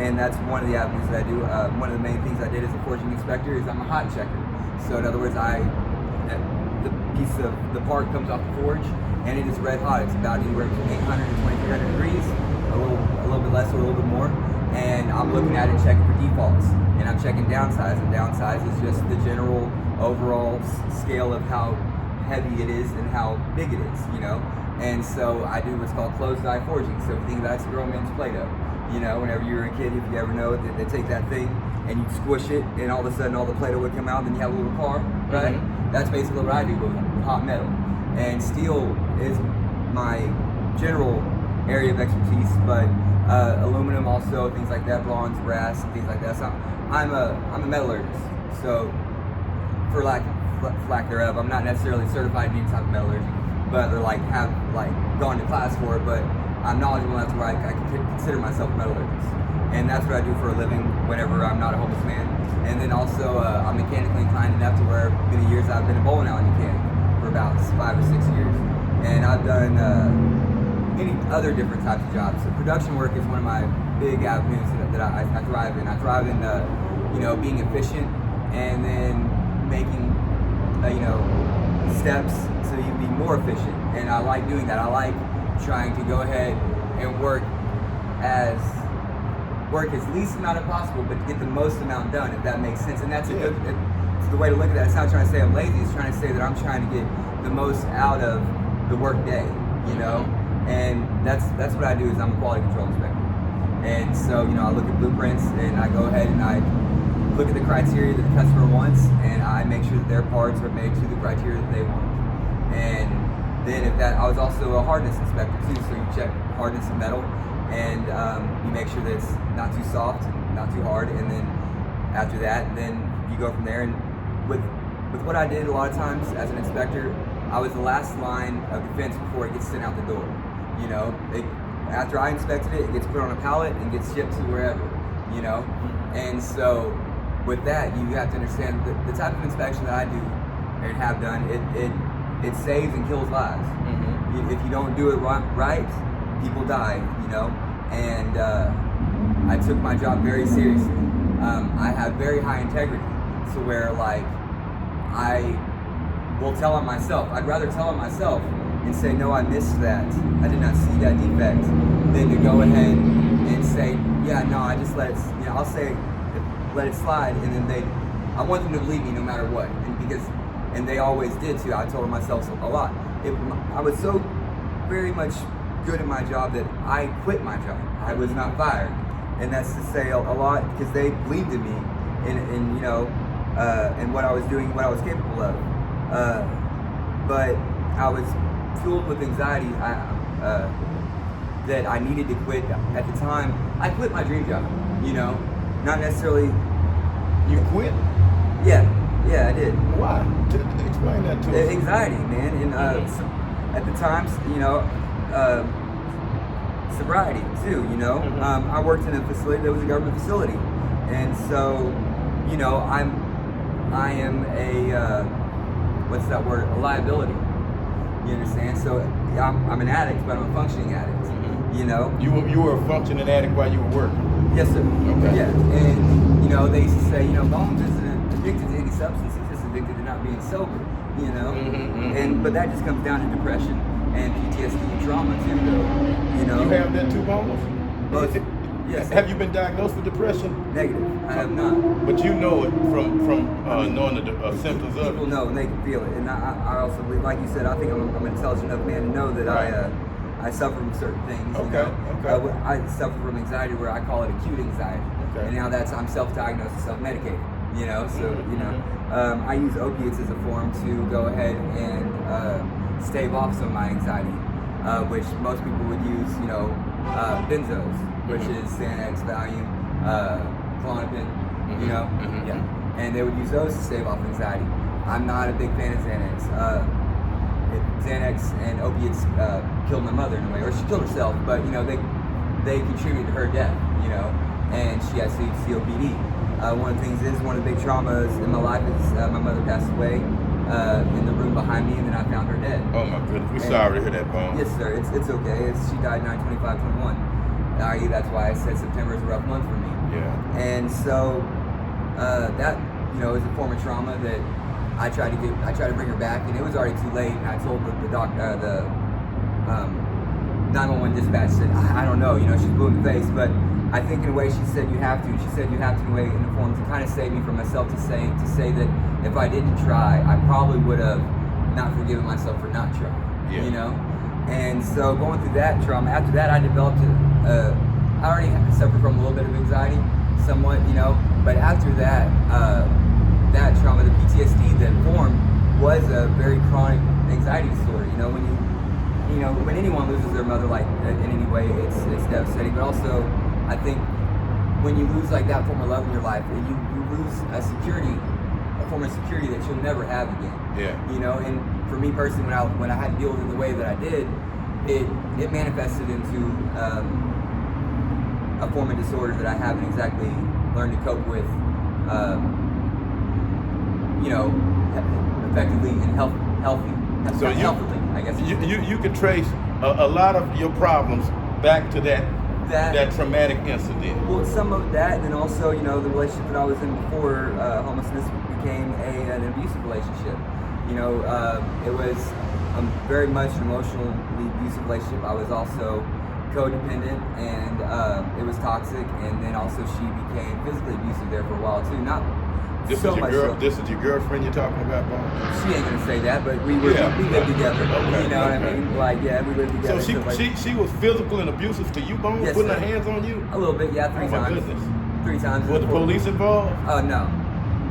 And that's one of the avenues that I do. One of the main things I did as a forging inspector is I'm a hot checker. So in other words, the piece of the part comes off the forge, and it is red hot. It's about anywhere between 800 and 2300 degrees, a little bit less or a little bit more. And I'm looking at it, checking for defaults, and I'm checking downsize. And downsize is just the general overall scale of how heavy it is and how big it is, you know. And so I do what's called closed die forging. So if you think about it, it's a grown man's Play-Doh. You know, whenever you were a kid, if you ever know it, they take that thing and you squish it, and all of a sudden all the Play-Doh would come out, and then you have a little car, right? Mm-hmm. That's basically what I do with hot metal. And steel is my general area of expertise, but aluminum also, things like that, bronze, brass, things like that. So I'm a metallurgist. So for lack thereof, I'm not necessarily certified in any type of metallurgy, but have gone to class for it, but I'm knowledgeable enough to where I can consider myself a metallurgist. and that's what I do for a living whenever I'm not a homeless man. And then also, I'm mechanically inclined enough to where many years I've been a bowling alley mechanic for about 5 or 6 years. And I've done many other different types of jobs. So production work is one of my big avenues that I thrive in. I thrive in, being efficient and then making, steps so you can be more efficient. And I like doing that. I like trying to go ahead and work as least amount as possible, but to get the most amount done, if that makes sense. And that's it's the way to look at that. It's not trying to say I'm lazy. It's trying to say that I'm trying to get the most out of the work day, And that's what I do. Is I'm a quality control inspector. And so, I look at blueprints and I go ahead and I look at the criteria that the customer wants, and I make sure that their parts are made to the criteria that they want. And then I was also a hardness inspector too, so you check hardness of metal, and you make sure that it's not too soft, not too hard, and then after that, then you go from there. And with what I did a lot of times as an inspector, I was the last line of defense before it gets sent out the door. After I inspected it, it gets put on a pallet and gets shipped to wherever, And so with that, you have to understand that the type of inspection that I do and have done, it saves and kills lives. Mm-hmm. If you don't do it right, people die, And I took my job very seriously. I have very high integrity, so where I will tell on myself. I'd rather tell on myself and say, no, I missed that. I did not see that defect, than to go ahead and say, yeah, no, I just let it. I'll say, let it slide, and then I want them to believe me no matter what, and they always did too. I told myself a lot. I was so very much good at my job that I quit my job. I was not fired, and that's to say a lot because they believed in me, and what I was doing, what I was capable of. But I was fueled with anxiety that I needed to quit. At the time, I quit my dream job. Not necessarily. You quit? Yeah, I did. Why? Explain that to us. Anxiety, man, and at the time, sobriety too. I worked in a facility that was a government facility, and so, I am a what's that word? A liability. You understand? So I'm an addict, but I'm a functioning addict. Mm-hmm. You were a functioning addict while you were working. Yes, sir. Okay. Yeah, and they used to say, Bones isn't addicted to any substance; he's just addicted to not being sober. Mm-hmm. But that just comes down to depression and PTSD and trauma too, though. You have that too, Bones? Both. Yes. Have you been diagnosed with depression? Negative. I have not. But you know it from knowing the symptoms of it. People know and they can feel it, and I also believe, like you said, I think I'm an intelligent enough man to know that right. I suffer from certain things. Okay. I suffer from anxiety, where I call it acute anxiety, and now I'm self-diagnosed and self-medicated. I use opiates as a form to go ahead and stave off some of my anxiety, which most people would use, benzos, which is Xanax, Valium, Klonopin, and they would use those to stave off anxiety. I'm not a big fan of Xanax. Xanax and opiates killed my mother in a way, or she killed herself, but they contributed to her death, and she had COPD. One of the things one of the big traumas in my life is my mother passed away in the room behind me, and then I found her dead. Oh my goodness, we're sorry to hear that, Bones. Yes, sir. It's okay. She died 9/25/21. That's why I said September is a rough month for me. Yeah. And so that is a form of trauma that I tried to bring her back, and it was already too late. And I told the 911 dispatch said, I don't know, she's blue in the face, but I think in a way she said you have to. She said you have to in a way in the form to kind of save me from myself, to say that if I didn't try, I probably would have not forgiven myself for not trying. Yeah. And so going through that trauma, after that I developed I already suffered from a little bit of anxiety, somewhat, but after that, that trauma, the PTSD that formed, was a very chronic anxiety disorder. When anyone loses their mother, in any way, it's devastating. But also, I think when you lose that form of love in your life, you lose a form of security that you'll never have again. Yeah. And for me personally, when I had to deal with it the way that I did, it manifested into a form of disorder that I haven't exactly learned to cope with, effectively and healthily, I guess. You could trace a lot of your problems back to that traumatic incident. Well, some of that, and then also, the relationship that I was in before homelessness became an abusive relationship. It was very much an emotionally abusive relationship. I was also codependent, and it was toxic, and then also she became physically abusive there for a while too. Not This so is your much girl. so. This is your girlfriend you're talking about, Bob? She ain't gonna say that, but we lived together. Okay, You know what I mean? Like, yeah, we lived together. So she was physical and abusive to you, Bones? Yes, putting sir. her hands on you? A little bit, yeah, 3 Oh, my times. goodness. 3 times. Was the police involved? Oh no,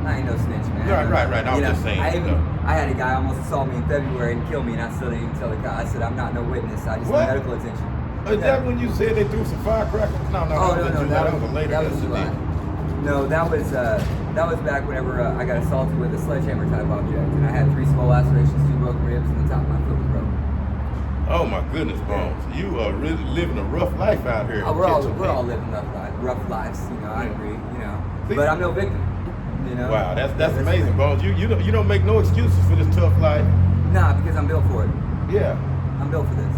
I ain't no snitch, man. Right. I was just saying. I had a guy almost assault me in February and kill me, and I still didn't even tell the guy. I said I'm not no witness. I just What? need medical attention. Is that when you said they threw some firecrackers? No, that was a later incident. No, that was back whenever I got assaulted with a sledgehammer type object, and I had 3 small lacerations, 2 broken ribs, and the top of my foot was broken. Oh my goodness, Bones! You are really living a rough life out here. We're all living rough lives, I agree, See? But I'm no victim, Wow, that's amazing, Bones. You don't make no excuses for this tough life. Nah, because I'm built for it. Yeah. I'm built for this.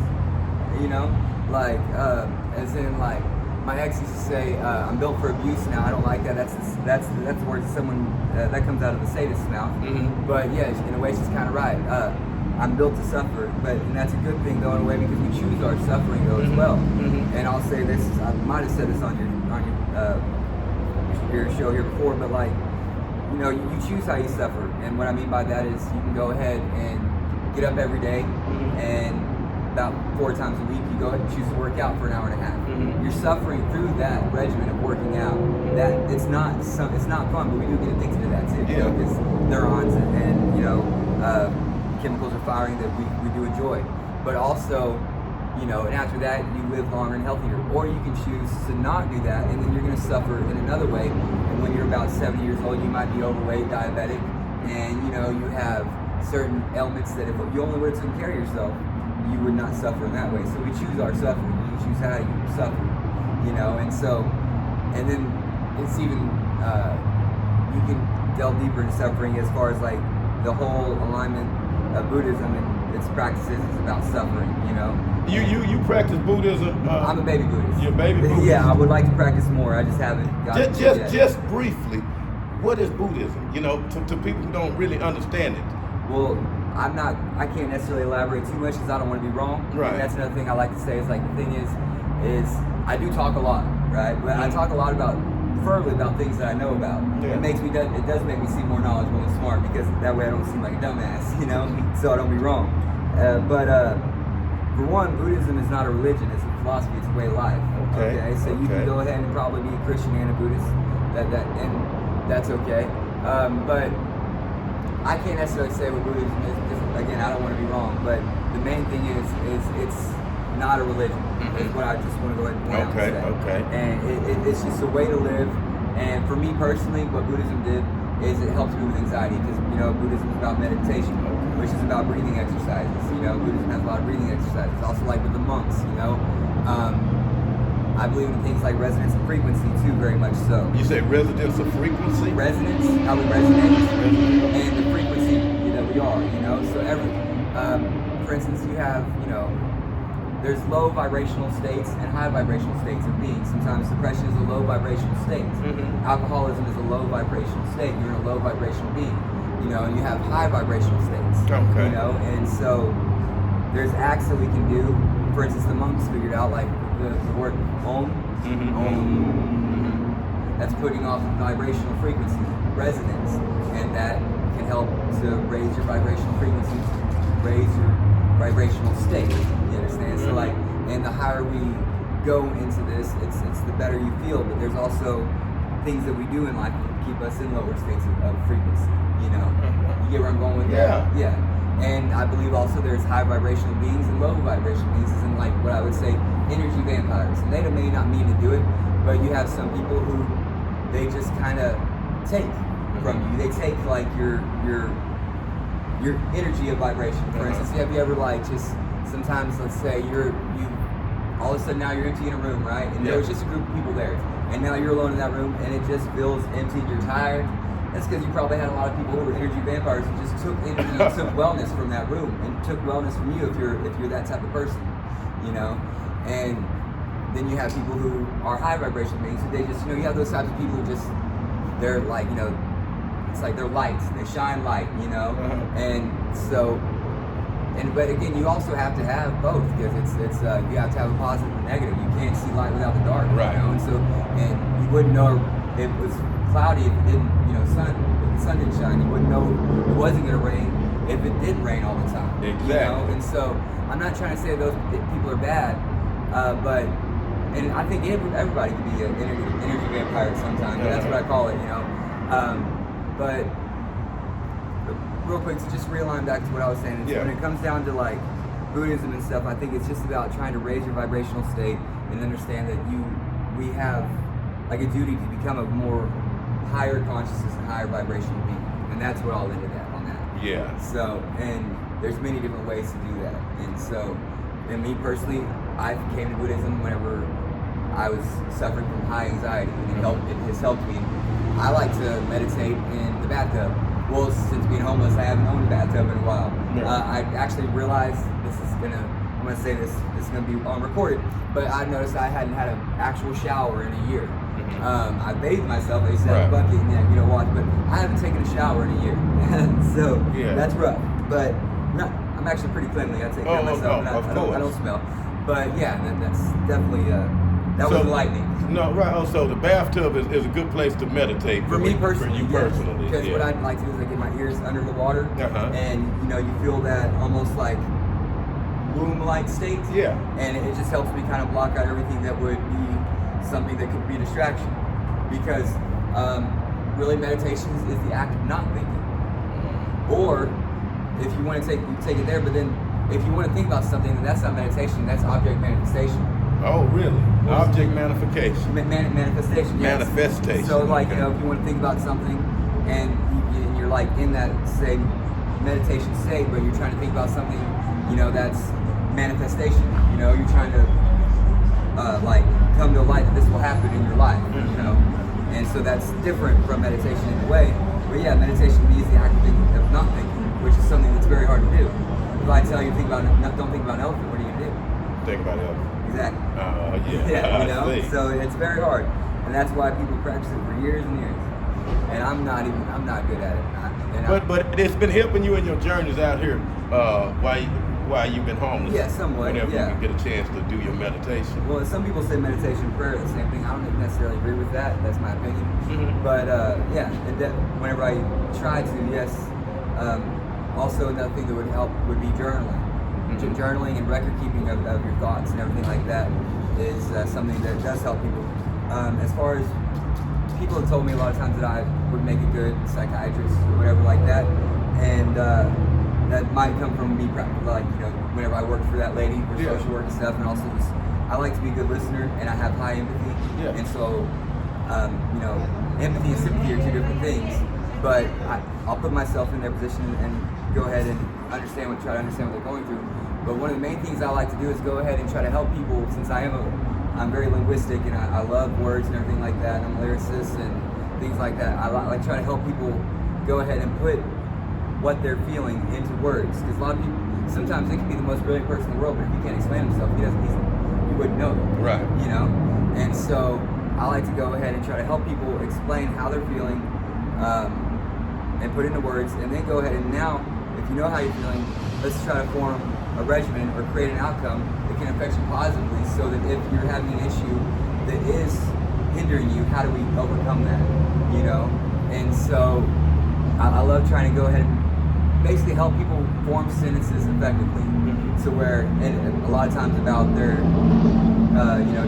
As in my ex used to say, I'm built for abuse now. I don't like that. That's the word someone that comes out of the sadist's mouth. Mm-hmm. But yeah, in a way, she's kind of right. I'm built to suffer, and that's a good thing though in a way because we choose our suffering though as well. Mm-hmm. And I'll say this: I might have said this on your show here before, but you choose how you suffer. And what I mean by that is you can go ahead and get up every day and about 4 times a week, you go ahead and choose to work out for an hour and a half. Mm-hmm. You're suffering through that regimen of working out. That it's not fun, but we do get addicted to that too. Yeah. Because neurons and chemicals are firing that we do enjoy. But also, and after that, you live longer and healthier. Or you can choose to not do that, and then you're going to suffer in another way. And when you're about 70 years old, you might be overweight, diabetic, and you have certain ailments that if you only would have taken care of yourself, you would not suffer in that way. So we choose our suffering. You choose how you suffer, and then it's even, you can delve deeper into suffering as far as the whole alignment of Buddhism and its practices is about suffering, You practice Buddhism? I'm a baby Buddhist. You're a baby Buddhist? Yeah, I would like to practice more. I just haven't gotten to it yet. Just briefly, what is Buddhism? To people who don't really understand it. Well, I can't necessarily elaborate too much because I don't want to be wrong. Right. And that's another thing I like to say is the thing is I do talk a lot, right? But I talk a lot preferably about things that I know about. Yeah. It does make me seem more knowledgeable and smart because that way I don't seem like a dumbass, so I don't be wrong. For one, Buddhism is not a religion, it's a philosophy, it's a way of life. Okay. So you can go ahead and probably be a Christian and a Buddhist, and that's okay. But I can't necessarily say what Buddhism is because, again, I don't want to be wrong. But the main thing is it's not a religion. Is what I just want to go ahead and point out. Okay. And it's just a way to live. And for me personally, what Buddhism did is it helps me with anxiety because Buddhism is about meditation, which is about breathing exercises. Buddhism has a lot of breathing exercises. Also, like with the monks, I believe in things like resonance and frequency too, very much so. You say resonance of frequency? Resonance, how we resonate, and the frequency that we are, So for instance, you have, there's low vibrational states and high vibrational states of being. Sometimes depression is a low vibrational state. Mm-hmm. Alcoholism is a low vibrational state. You're in a low vibrational being, and you have high vibrational states. Okay. And so there's acts that we can do. For instance, the monks figured out the word Om. Mm-hmm. Om. That's putting off vibrational frequency, resonance, and that can help to raise your vibrational frequency, raise your vibrational state. You understand? So and the higher we go into this, it's the better you feel. But there's also things that we do in life that keep us in lower states of frequency. You get where I'm going with that? Yeah. And I believe also there's high vibrational beings and low vibrational beings, and what I would say, energy vampires. And they may not mean to do it, but you have some people who they just kind of take from you. They take your energy of vibration. For instance, have you ever just sometimes let's say you all of a sudden now you're empty in a room, right? And Yeah. there was just a group of people there. And now you're alone in that room and it just feels empty and you're tired. That's because you probably had a lot of people who were energy vampires who just took energy and took wellness from that room and took wellness from you if you're that type of person, you know? And then you have people who are high vibration beings, who they just, you have those types of people who just, they're like, it's like they're lights, they shine light, And so, but again, you also have to have both, because it's you have to have a positive and negative. You can't see light without the dark, right? And so, and you wouldn't know if it was cloudy if it didn't, if the sun didn't shine. You wouldn't know it wasn't going to rain if it did rain all the time. Exactly. And so, I'm not trying to say those people are bad, but, and I think everybody can be an energy vampire sometimes. That's what I call it, But real quick, to just realign back to what I was saying, when it comes down to like Buddhism and stuff, I think it's just about trying to raise your vibrational state and understand that we have like a duty to become a more higher consciousness and higher vibrational being, and that's what I'll end it at on that. Yeah. So, and there's many different ways to do that, and so, and me personally, I came to Buddhism whenever I was suffering from high anxiety, and it has helped me. I like to meditate in the bathtub. Well, since being homeless, I haven't owned a bathtub in a while. No. I actually realized I'm gonna say this is gonna be unrecorded, but I noticed I hadn't had an actual shower in a year. I bathed myself, I used to have a bucket and water, but I haven't taken a shower in a year. So that's rough. But I'm actually pretty cleanly. I take care of myself, and I don't smell. But yeah, that's definitely that was enlightening. No, right. Oh, so the bathtub is a good place to meditate for me personally. For you personally, because what I'd like to do is I get my ears under the water, and you feel that almost like womb-like state. Yeah. And it just helps me kind of block out everything that would be something that could be a distraction, because really meditation is the act of not thinking. Or if you want to take it there, but then if you want to think about something, then that's not meditation, that's object manifestation. Oh, really? Object manifestation. Manifestation, yes. Manifestation. So, like, if you want to think about something and you're like in that, say, meditation state, but you're trying to think about something, that's manifestation. You're trying to, like, come to light that this will happen in your life, And so that's different from meditation in a way. But yeah, meditation is the act of not thinking, which is something that's very hard to do. If I tell you don't think about an elephant, what are you going to do? Think about elephant. Exactly. Yeah. I see. So it's very hard, and that's why people practice it for years and years. And I'm not good at it. But it's been helping you in your journeys out here while you've been homeless. Yeah, somewhat. Whenever you can get a chance to do your meditation. Well, some people say meditation and prayer are the same thing. I don't necessarily agree with that. That's my opinion. But whenever I try to, yes. Also, another thing that would help would be journaling. Journaling and record keeping of your thoughts and everything like that is something that does help people. As far as people have told me a lot of times that I would make a good psychiatrist or whatever like that, and that might come from me, like whenever I worked for that lady for social work and stuff, and also just I like to be a good listener and I have high empathy, and so empathy and sympathy are two different things. But I'll put myself in their position and go ahead and try to understand what they're going through. But one of the main things I like to do is go ahead and try to help people, since I'm very linguistic and I love words and everything like that. I'm a lyricist and things like that. I like try to help people go ahead and put what they're feeling into words. Because a lot of people, sometimes they can be the most brilliant person in the world, but if he can't explain himself, he wouldn't know. Right. And so I like to go ahead and try to help people explain how they're feeling, and put it into words, and then go ahead and now, if you know how you're feeling, let's try to form a regimen or create an outcome that can affect you positively, so that if you're having an issue that is hindering you, how do we overcome that, And so I love trying to go ahead and basically help people form sentences effectively, so where, and a lot of times about their,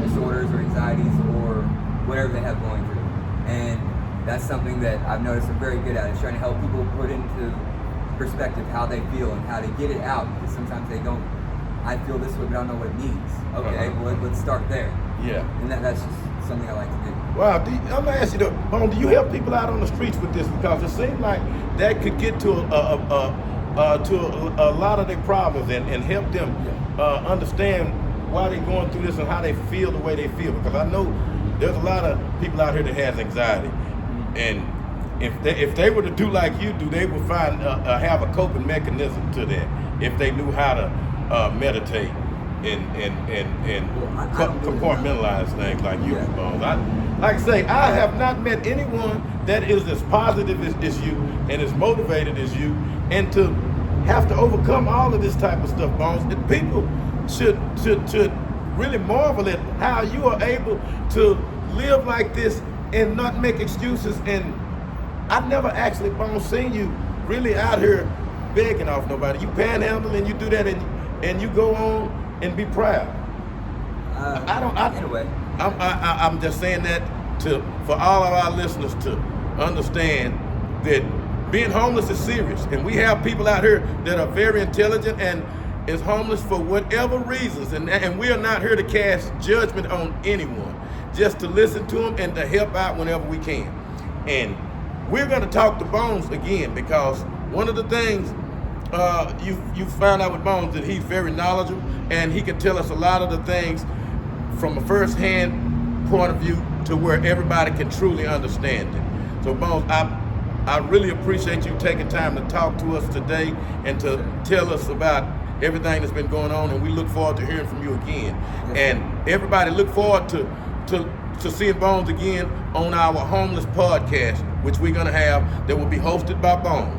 disorders or anxieties or whatever they have going through. And that's something that I've noticed I'm very good at, is trying to help people put into perspective how they feel and how to get it out, because sometimes they don't, I feel this way but I don't know what it means. Okay, well let's start there. Yeah. And that's just something I like to do. Wow, I'm gonna ask you though, Bone, do you help people out on the streets with this? Because it seems like that could get to a lot of their problems and help them understand why they're going through this and how they feel the way they feel. Because I know there's a lot of people out here that has anxiety, and if they were to do like you do, they would find have a coping mechanism to that if they knew how to meditate and compartmentalize things like you. Like I say, I have not met anyone that is as positive as you and as motivated as you, and to have to overcome all of this type of stuff, Bones. And people should really marvel at how you are able to live like this and not make excuses. And I've never actually, Bones, seen you really out here begging off nobody. You panhandle and you do that, and you go on and be proud. Anyway, I'm just saying that for all of our listeners to understand that being homeless is serious, and we have people out here that are very intelligent and is homeless for whatever reasons, and we are not here to cast judgment on anyone, just to listen to them and to help out whenever we can. And we're going to talk to Bones again, because one of the things you found out with Bones, that he's very knowledgeable and he can tell us a lot of the things from a first-hand point of view to where everybody can truly understand it. So Bones, I really appreciate you taking time to talk to us today and to tell us about everything that's been going on, and we look forward to hearing from you again. And everybody look forward to seeing Bones again on our Homeless podcast, which we're going to have, that will be hosted by Bones.